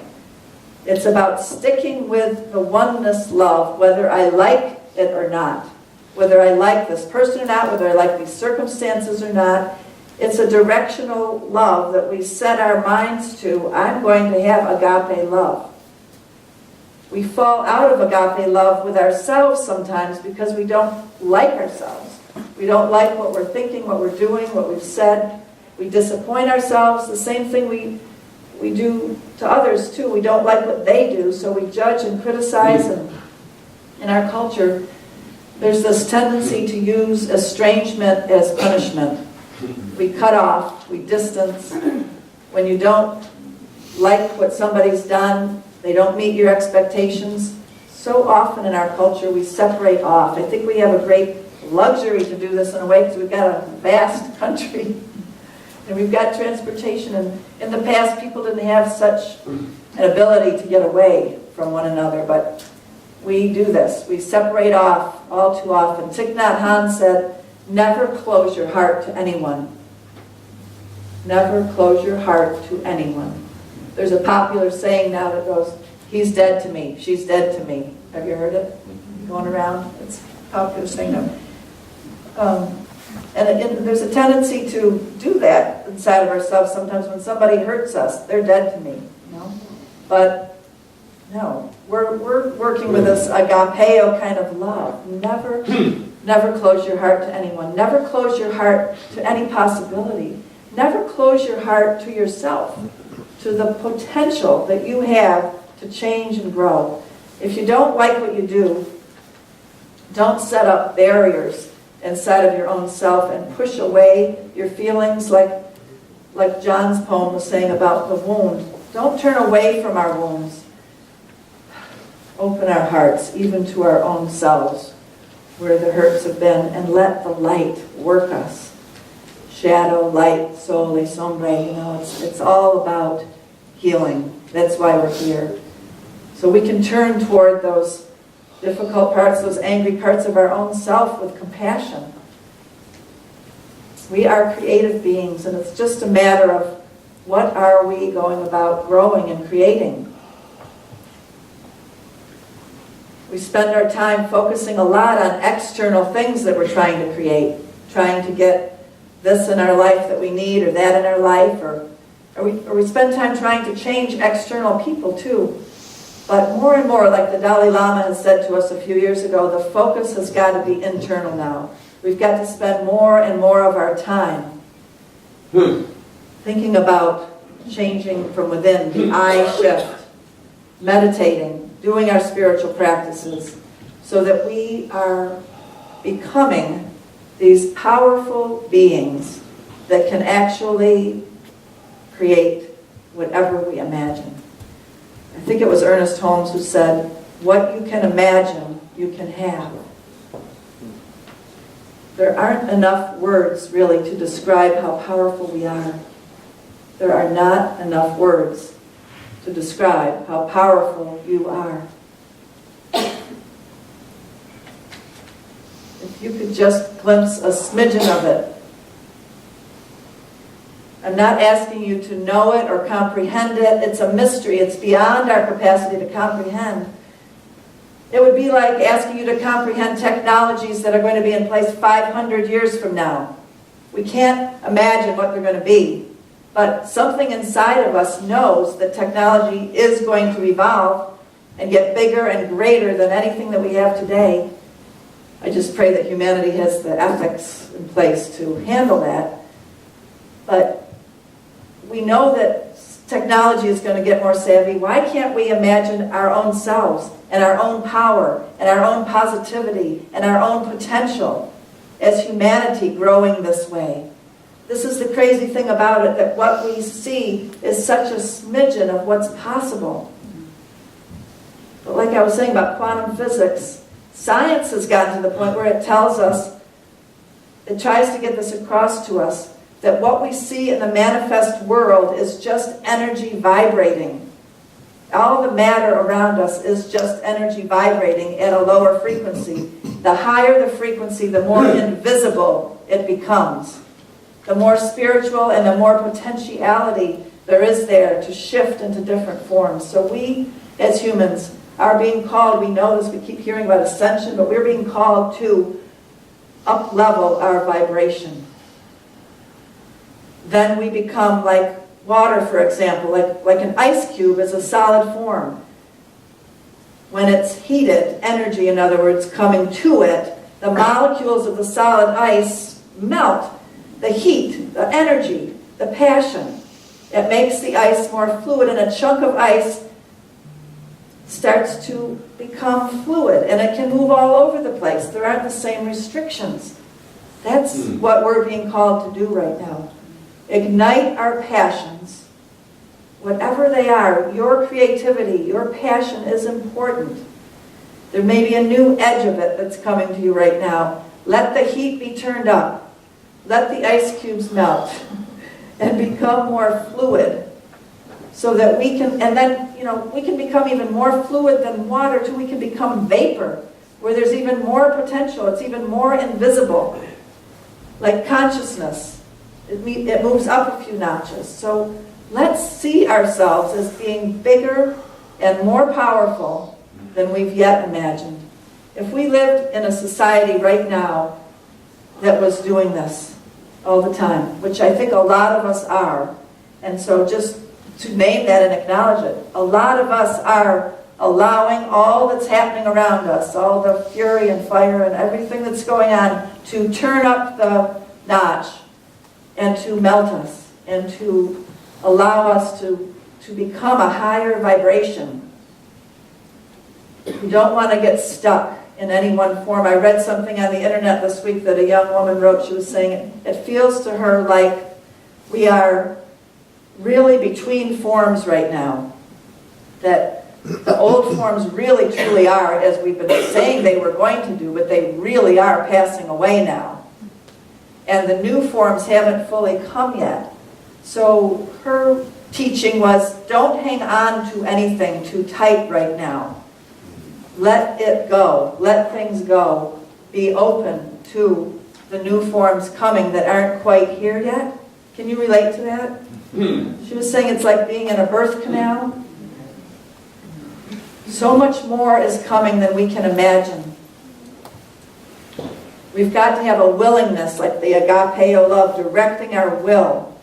It's about sticking with the oneness love, whether I like it or not, whether I like this person or not, whether I like these circumstances or not. It's a directional love that we set our minds to. I'm going to have agape love. We fall out of agape love with ourselves sometimes because we don't like ourselves. We don't like what we're thinking, what we're doing, what we've said. We disappoint ourselves. The same thing we do to others too. We don't like what they do, so we judge and criticize. And in our culture, there's this tendency to use estrangement as punishment. We cut off, we distance. When you don't like what somebody's done, they don't meet your expectations. So often in our culture, we separate off. I think we have a great luxury to do this in a way because we've got a vast country. And we've got transportation. And in the past, people didn't have such an ability to get away from one another. But we do this. We separate off all too often. Thich Nhat Hanh said, never close your heart to anyone. Never close your heart to anyone. There's a popular saying now that goes, he's dead to me, she's dead to me. Have you heard it? Going around? It's a popular saying now. And there's a tendency to do that inside of ourselves sometimes. When somebody hurts us, they're dead to me. You know? But no, we're working with this agapeo kind of love. Never close your heart to anyone. Never close your heart to any possibility. Never close your heart to yourself, to the potential that you have to change and grow. If you don't like what you do, don't set up barriers inside of your own self and push away your feelings like John's poem was saying about the wound. Don't turn away from our wounds. Open our hearts, even to our own selves, where the hurts have been, and let the light work us. Shadow, light, sole, sombre, it's all about healing. That's why we're here. So we can turn toward those difficult parts, those angry parts of our own self with compassion. We are creative beings, and it's just a matter of what are we going about growing and creating. We spend our time focusing a lot on external things that we're trying to create, trying to get this in our life that we need or that in our life, or we spend time trying to change external people too. But more and more, like the Dalai Lama has said to us a few years ago, the focus has got to be internal now. We've got to spend more and more of our time thinking about changing from within, the I shift, meditating, doing our spiritual practices, so that we are becoming these powerful beings that can actually create whatever we imagine. I think it was Ernest Holmes who said, what you can imagine, you can have. There aren't enough words, really, to describe how powerful we are. There are not enough words to describe how powerful you are. If you could just glimpse a smidgen of it. I'm not asking you to know it or comprehend it. It's a mystery. It's beyond our capacity to comprehend. It would be like asking you to comprehend technologies that are going to be in place 500 years from now. We can't imagine what they're going to be. But something inside of us knows that technology is going to evolve and get bigger and greater than anything that we have today. I just pray that humanity has the ethics in place to handle that. But we know that technology is going to get more savvy. Why can't we imagine our own selves and our own power and our own positivity and our own potential as humanity growing this way? This is the crazy thing about it, that what we see is such a smidgen of what's possible. But like I was saying about quantum physics, science has gotten to the point where it tells us, it tries to get this across to us, that what we see in the manifest world is just energy vibrating. All the matter around us is just energy vibrating at a lower frequency. The higher the frequency, the more invisible it becomes. The more spiritual and the more potentiality there is there to shift into different forms. So we, as humans, are being called, we know this, we keep hearing about ascension, but we're being called to up-level our vibration. Then we become like water, for example, like an ice cube is a solid form. When it's heated, energy, in other words, coming to it, the molecules of the solid ice melt. The heat, the energy, the passion, it makes the ice more fluid, and a chunk of ice starts to become fluid, and it can move all over the place. There aren't the same restrictions. That's what we're being called to do right now. Ignite our passions, whatever they are. Your creativity, your passion is important. There may be a new edge of it that's coming to you right now. Let the heat be turned up. Let the ice cubes melt and become more fluid, so that we can, and then, we can become even more fluid than water too. We can become vapor, where there's even more potential. It's even more invisible. Like consciousness, it moves up a few notches. So let's see ourselves as being bigger and more powerful than we've yet imagined. If we lived in a society right now that was doing this all the time, which I think a lot of us are, and so just to name that and acknowledge it, a lot of us are allowing all that's happening around us, all the fury and fire and everything that's going on, to turn up the notch and to melt us and to allow us to become a higher vibration. We don't want to get stuck in any one form. I read something on the internet this week that a young woman wrote. She was saying it feels to her like we are really between forms right now. That the old forms really truly are, as we've been saying they were going to do, but they really are passing away now. And the new forms haven't fully come yet. So her teaching was, don't hang on to anything too tight right now. let it go, let things go, be open to the new forms coming that aren't quite here yet. Can you relate to that? She was saying it's like being in a birth canal. So much more is coming than we can imagine. We've got to have a willingness, like the agapeo love, directing our will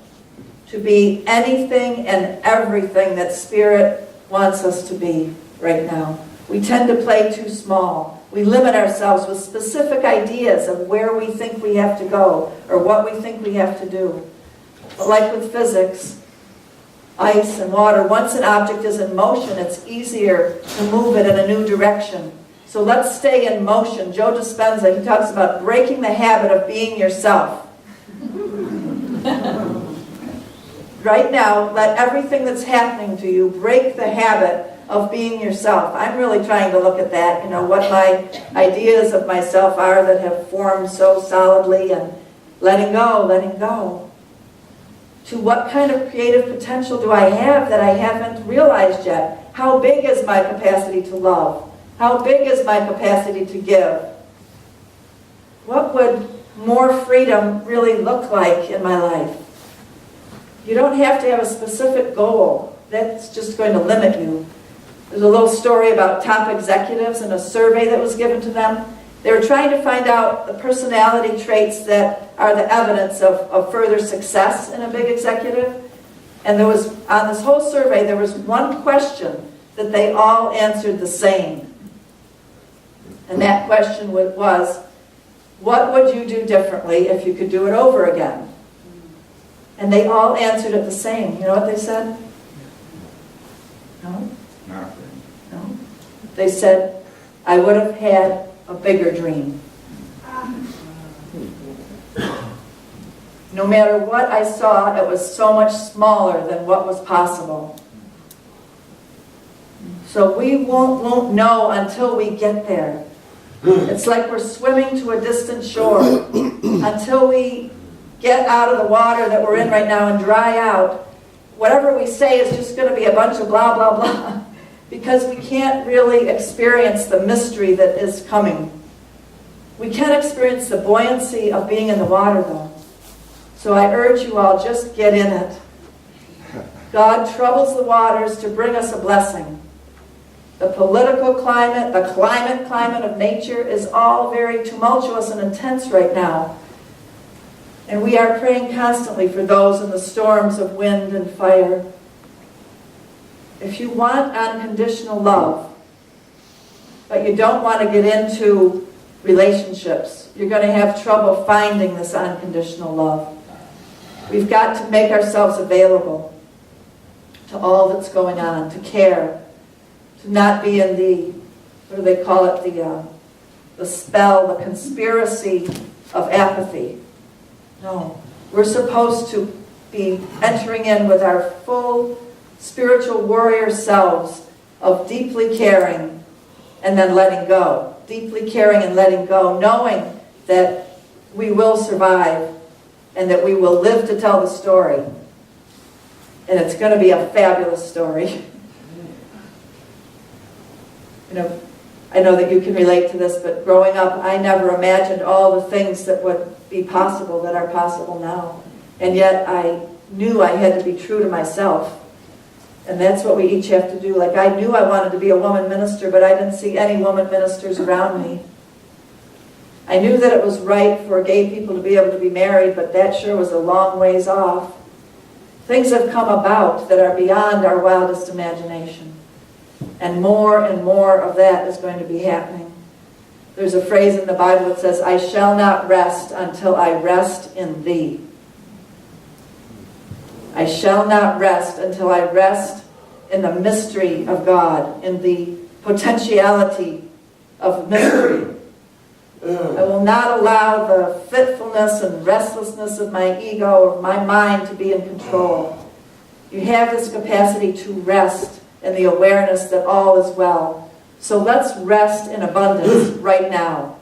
to be anything and everything that Spirit wants us to be right now. We tend to play too small. We limit ourselves with specific ideas of where we think we have to go or what we think we have to do. But like with physics, ice and water, once an object is in motion, it's easier to move it in a new direction. So let's stay in motion. Joe Dispenza, he talks about breaking the habit of being yourself. Right now, let everything that's happening to you break the habit of being yourself. I'm really trying to look at that, what my ideas of myself are that have formed so solidly, and letting go. To what kind of creative potential do I have that I haven't realized yet? How big is my capacity to love? How big is my capacity to give? What would more freedom really look like in my life? You don't have to have a specific goal. That's just going to limit you. There's a little story about top executives and a survey that was given to them. They were trying to find out the personality traits that are the evidence of further success in a big executive. And there was, on this whole survey, there was one question that they all answered the same. And that question was, what would you do differently if you could do it over again? And they all answered it the same. You know what they said? No? Nothing. No? They said, I would have had a bigger dream. No matter what I saw, it was so much smaller than what was possible. So we won't know until we get there. It's like we're swimming to a distant shore. Until we get out of the water that we're in right now and dry out, whatever we say is just going to be a bunch of blah, blah, blah. Because we can't really experience the mystery that is coming. We can experience the buoyancy of being in the water, though. So I urge you all, just get in it. God troubles the waters to bring us a blessing. The political climate, the climate of nature is all very tumultuous and intense right now. And we are praying constantly for those in the storms of wind and fire. If you want unconditional love, but you don't want to get into relationships, you're going to have trouble finding this unconditional love. We've got to make ourselves available to all that's going on, to care, to not be in the, what do they call it, the spell, the conspiracy of apathy. No, we're supposed to be entering in with our full spiritual warrior selves of deeply caring and then letting go. Deeply caring and letting go, knowing that we will survive and that we will live to tell the story. And it's going to be a fabulous story. I know that you can relate to this, but growing up, I never imagined all the things that would be possible that are possible now. And yet I knew I had to be true to myself. And that's what we each have to do. Like, I knew I wanted to be a woman minister, but I didn't see any woman ministers around me. I knew that it was right for gay people to be able to be married, but that sure was a long ways off. Things have come about that are beyond our wildest imagination. And more of that is going to be happening. There's a phrase in the Bible that says, I shall not rest until I rest in thee. I shall not rest until I rest in the mystery of God, in the potentiality of mystery. I will not allow the fitfulness and restlessness of my ego or my mind to be in control. You have this capacity to rest in the awareness that all is well. So let's rest in abundance right now.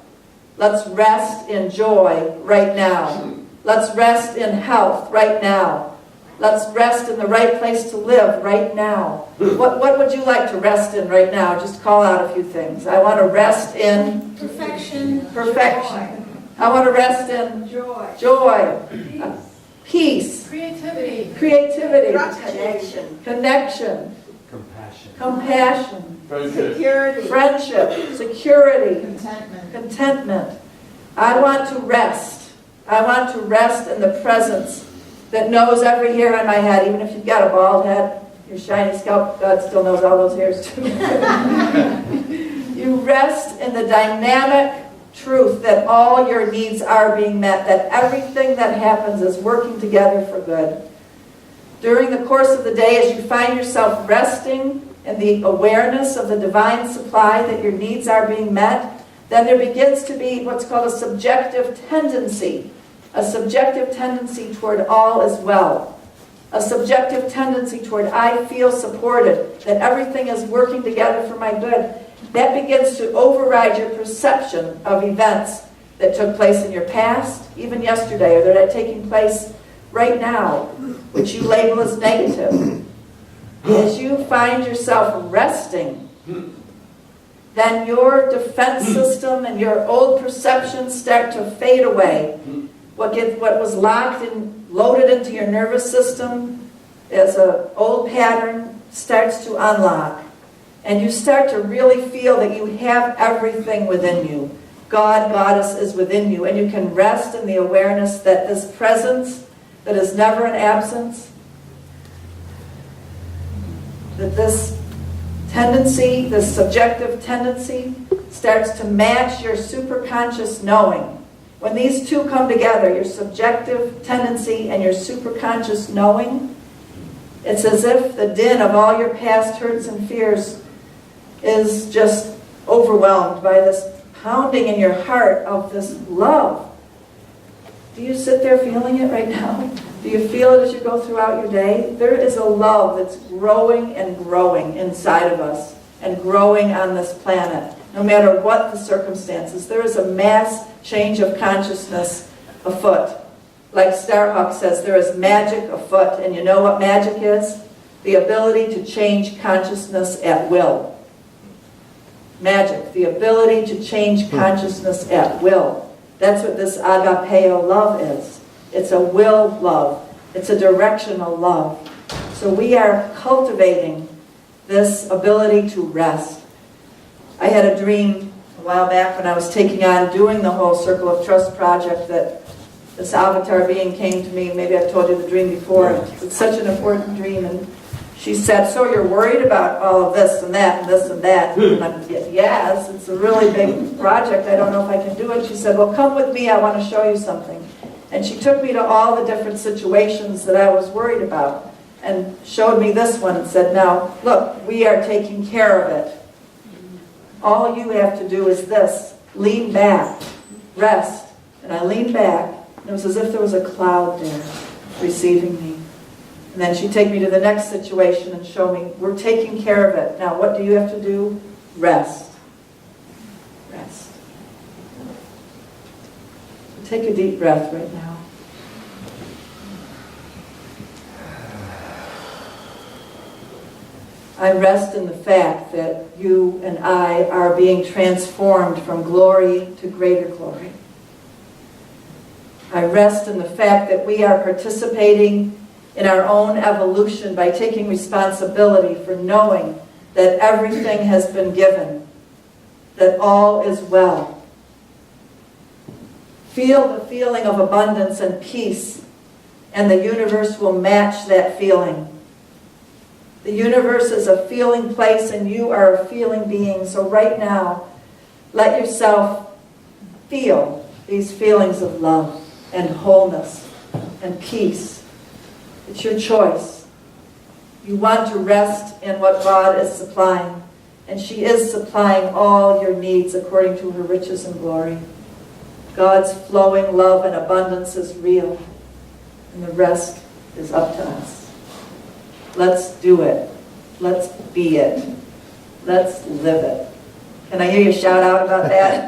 Let's rest in joy right now. Let's rest in health right now. Let's rest in the right place to live right now. What would you like to rest in right now? Just call out a few things. I want to rest in Perfection. perfection. I want to rest in joy, peace, creativity, connection, compassion, friendship, security, contentment. I want to rest. I want to rest in the presence that knows every hair on my head. Even if you've got a bald head, your shiny scalp, God still knows all those hairs too. You rest in the dynamic truth that all your needs are being met, that everything that happens is working together for good. During the course of the day, as you find yourself resting in the awareness of the divine supply that your needs are being met, then there begins to be what's called a subjective tendency toward all is well. A subjective tendency toward I feel supported, that everything is working together for my good. That begins to override your perception of events that took place in your past, even yesterday, or that are taking place right now, which you label as negative. As you find yourself resting, then your defense system and your old perceptions start to fade away. What was locked and loaded into your nervous system as an old pattern starts to unlock. And you start to really feel that you have everything within you. God, Goddess is within you. And you can rest in the awareness that this presence that is never an absence, that this tendency, this subjective tendency, starts to match your superconscious knowing. When these two come together, your subjective tendency and your superconscious knowing, it's as if the din of all your past hurts and fears is just overwhelmed by this pounding in your heart of this love. Do you sit there feeling it right now? Do you feel it as you go throughout your day? There is a love that's growing and growing inside of us and growing on this planet. No matter what the circumstances, there is a mass change of consciousness afoot. Like Starhawk says, there is magic afoot. And you know what magic is? The ability to change consciousness at will. Magic, the ability to change consciousness at will. That's what this agapeo love is. It's a will love. It's a directional love. So we are cultivating this ability to rest. I had a dream a while back when I was taking on doing the whole Circle of Trust project that this avatar being came to me. Maybe I've told you the dream before. It's such an important dream. And she said, so you're worried about all of this and that and this and that? And I'm, yes, it's a really big project. I don't know if I can do it. She said, well, come with me. I want to show you something. And she took me to all the different situations that I was worried about and showed me this one and said, now, look, we are taking care of it. All you have to do is this. Lean back. Rest. And I leaned back, and it was as if there was a cloud there receiving me. And then she'd take me to the next situation and show me, we're taking care of it. Now, what do you have to do? Rest. Rest. Take a deep breath right now. I rest in the fact that you and I are being transformed from glory to greater glory. I rest in the fact that we are participating in our own evolution by taking responsibility for knowing that everything has been given, that all is well. Feel the feeling of abundance and peace, and the universe will match that feeling. The universe is a feeling place, and you are a feeling being. So right now, let yourself feel these feelings of love and wholeness and peace. It's your choice. You want to rest in what God is supplying, and she is supplying all your needs according to her riches and glory. God's flowing love and abundance is real, and the rest is up to us. Let's do it. Let's be it. Let's live it. Can I hear you shout out about that?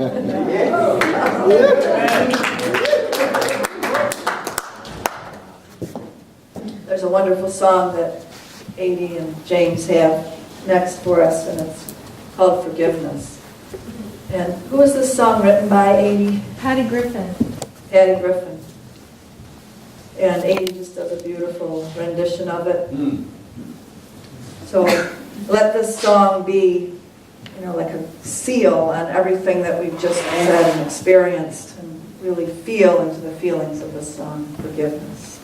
there's a wonderful song that Adie and James have next for us, and it's called Forgiveness. And who was this song written by, Adie? Patty Griffin. Patty Griffin. And Adie just does a beautiful rendition of it. So let this song be, like a seal on everything that we've just said and experienced, and really feel into the feelings of this song, Forgiveness.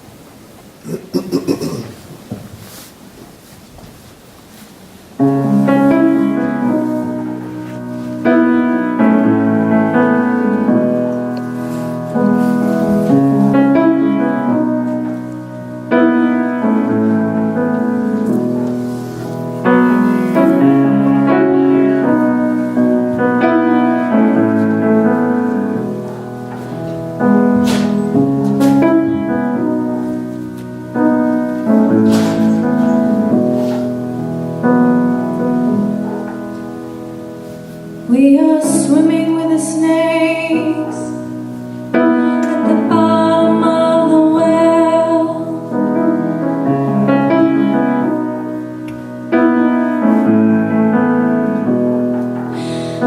We are swimming with the snakes at the bottom of the well.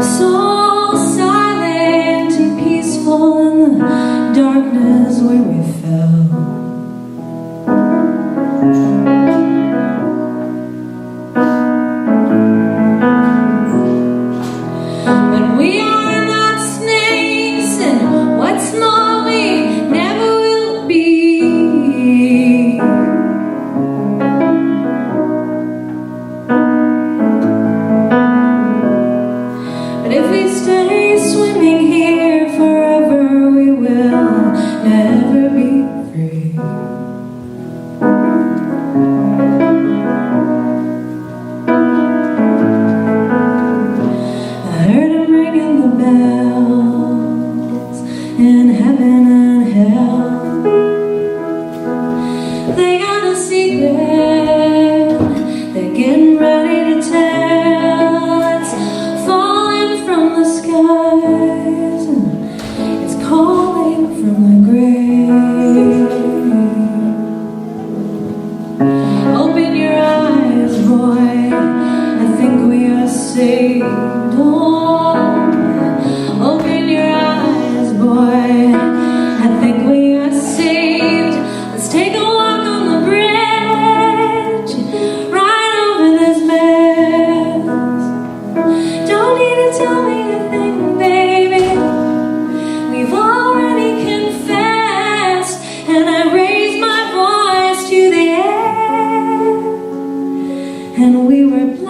So silent and peaceful in the darkness where we fell. We are not snakes, and what's more, we never will be. But if we stay swimming here forever, we will never be free. I heard him ringing the bells in heaven and hell. They got a secret they're getting ready to tell. It's falling from the skies and it's calling from the grave. Open your eyes, boy, I think we are saved. Oh, open your eyes, boy, I think we are saved. Let's take a walk on the bridge, right over this mess. Don't need to tell me a thing, baby, we've already confessed. And I raised my voice to the air, and we were blessed.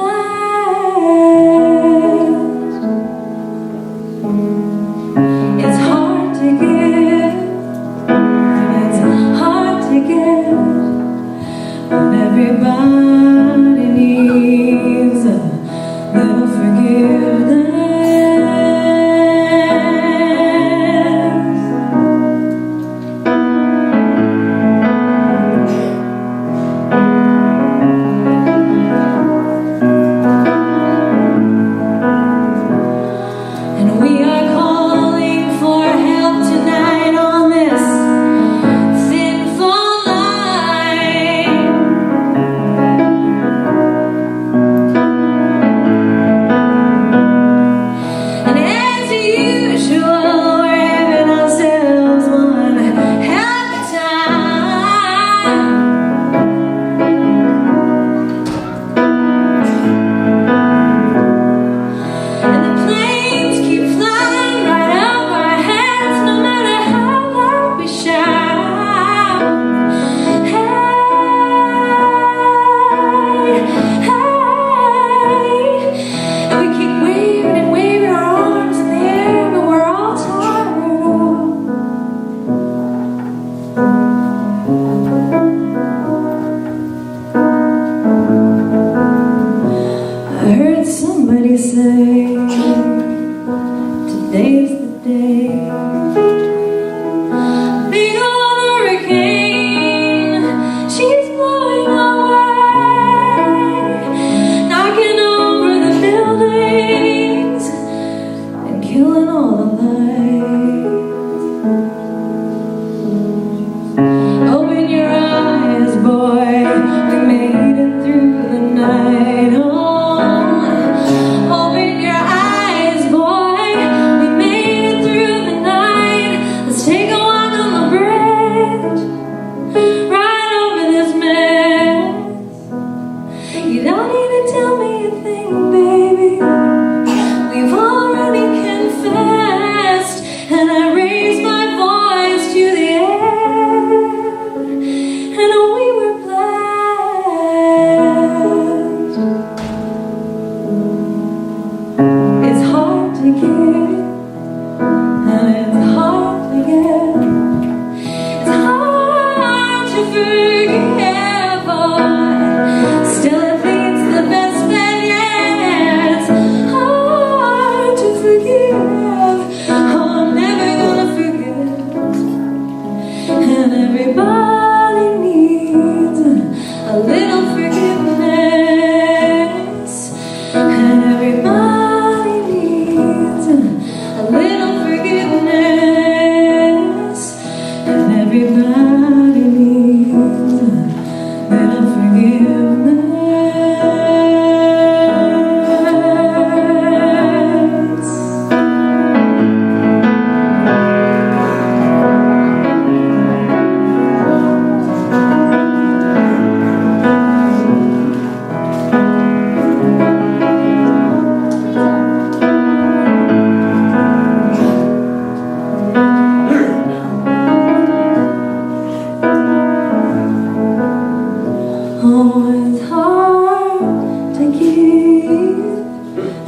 Oh, it's hard to give,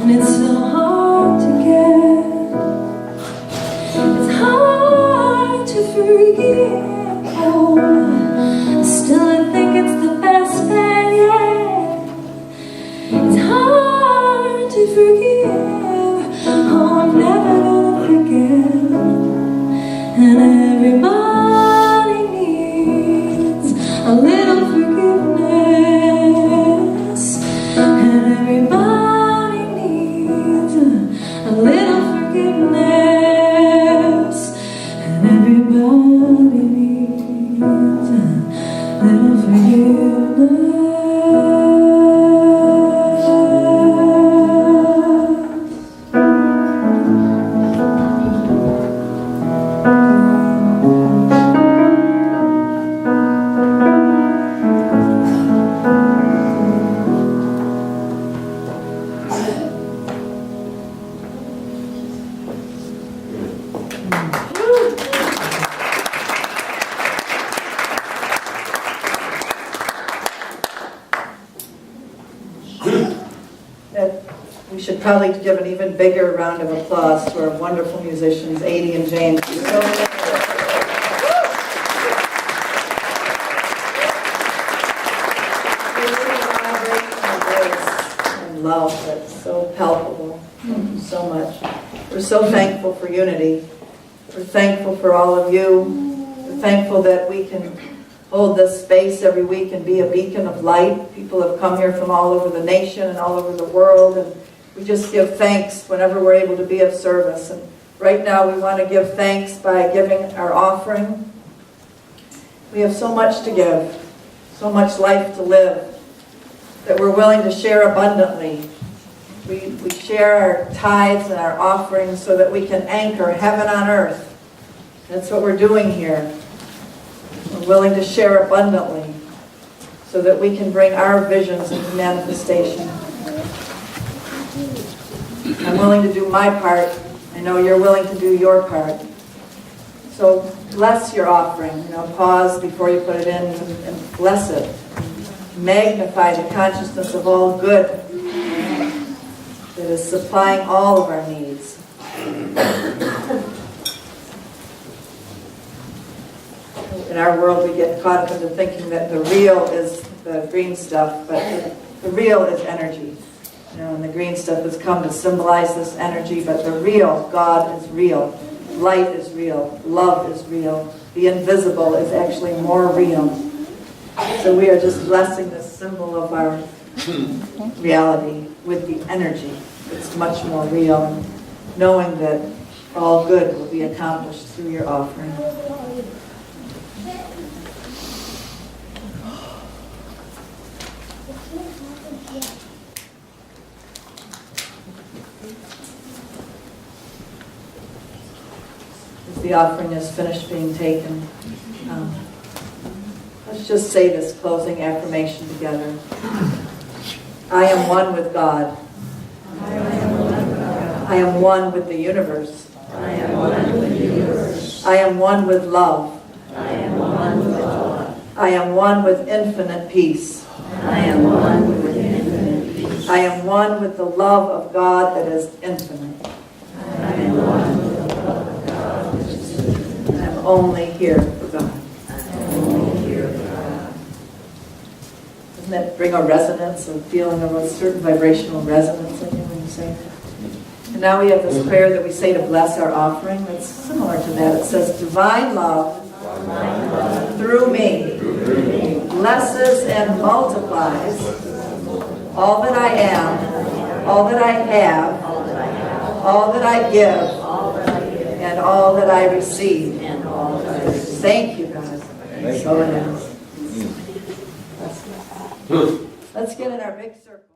and it's so hard to get. It's hard to forgive. Oh, still I think it's the best bet yet. It's hard to forgive. Oh, I'm never gonna forget. And everybody needs a little forgiveness. And everybody needs a little forgiveness. And everybody needs a little forgiveness. We should probably give an even bigger round of applause to our wonderful musicians, Adie and James. And love that's so palpable. Thank you so much. We're so thankful for unity. We're thankful for all of you. We're thankful that we can hold this space every week and be a beacon of light. People have come here from all over the nation and all over the world, and we just give thanks whenever we're able to be of service. And right now we want to give thanks by giving our offering. We have so much to give, so much life to live, that we're willing to share abundantly. We share our tithes and our offerings so that we can anchor heaven on earth. That's what we're doing here. We're willing to share abundantly so that we can bring our visions into manifestation. I'm willing to do my part. I know you're willing to do your part. So bless your offering. Pause before you put it in and bless it. Magnify the consciousness of all good that is supplying all of our needs. In our world, we get caught up into thinking that the real is the green stuff, but the real is energy. And the green stuff has come to symbolize this energy, but the real, God is real. Light is real. Love is real. The invisible is actually more real. So we are just blessing this symbol of our reality with the energy. It's much more real, knowing that all good will be accomplished through your offering. As the offering is finished being taken, let's just say this closing affirmation together. I am one with God. I am one with the universe. I am one with the universe. I am one with love. I am one with love. I am one with infinite peace. I am one with infinite peace. I am one with the love of God that is infinite. I am one with the love of God that is infinite. I am only here for God. I am only here for God. Doesn't that bring a resonance, a feeling of a certain vibrational resonance in you when you say that? And now we have this prayer that we say to bless our offering. It's similar to that. It says, divine love through me blesses and multiplies all that I am, all that I have, all that I give, and all that I receive. Thank you, God. So it is. Let's get in our big circle.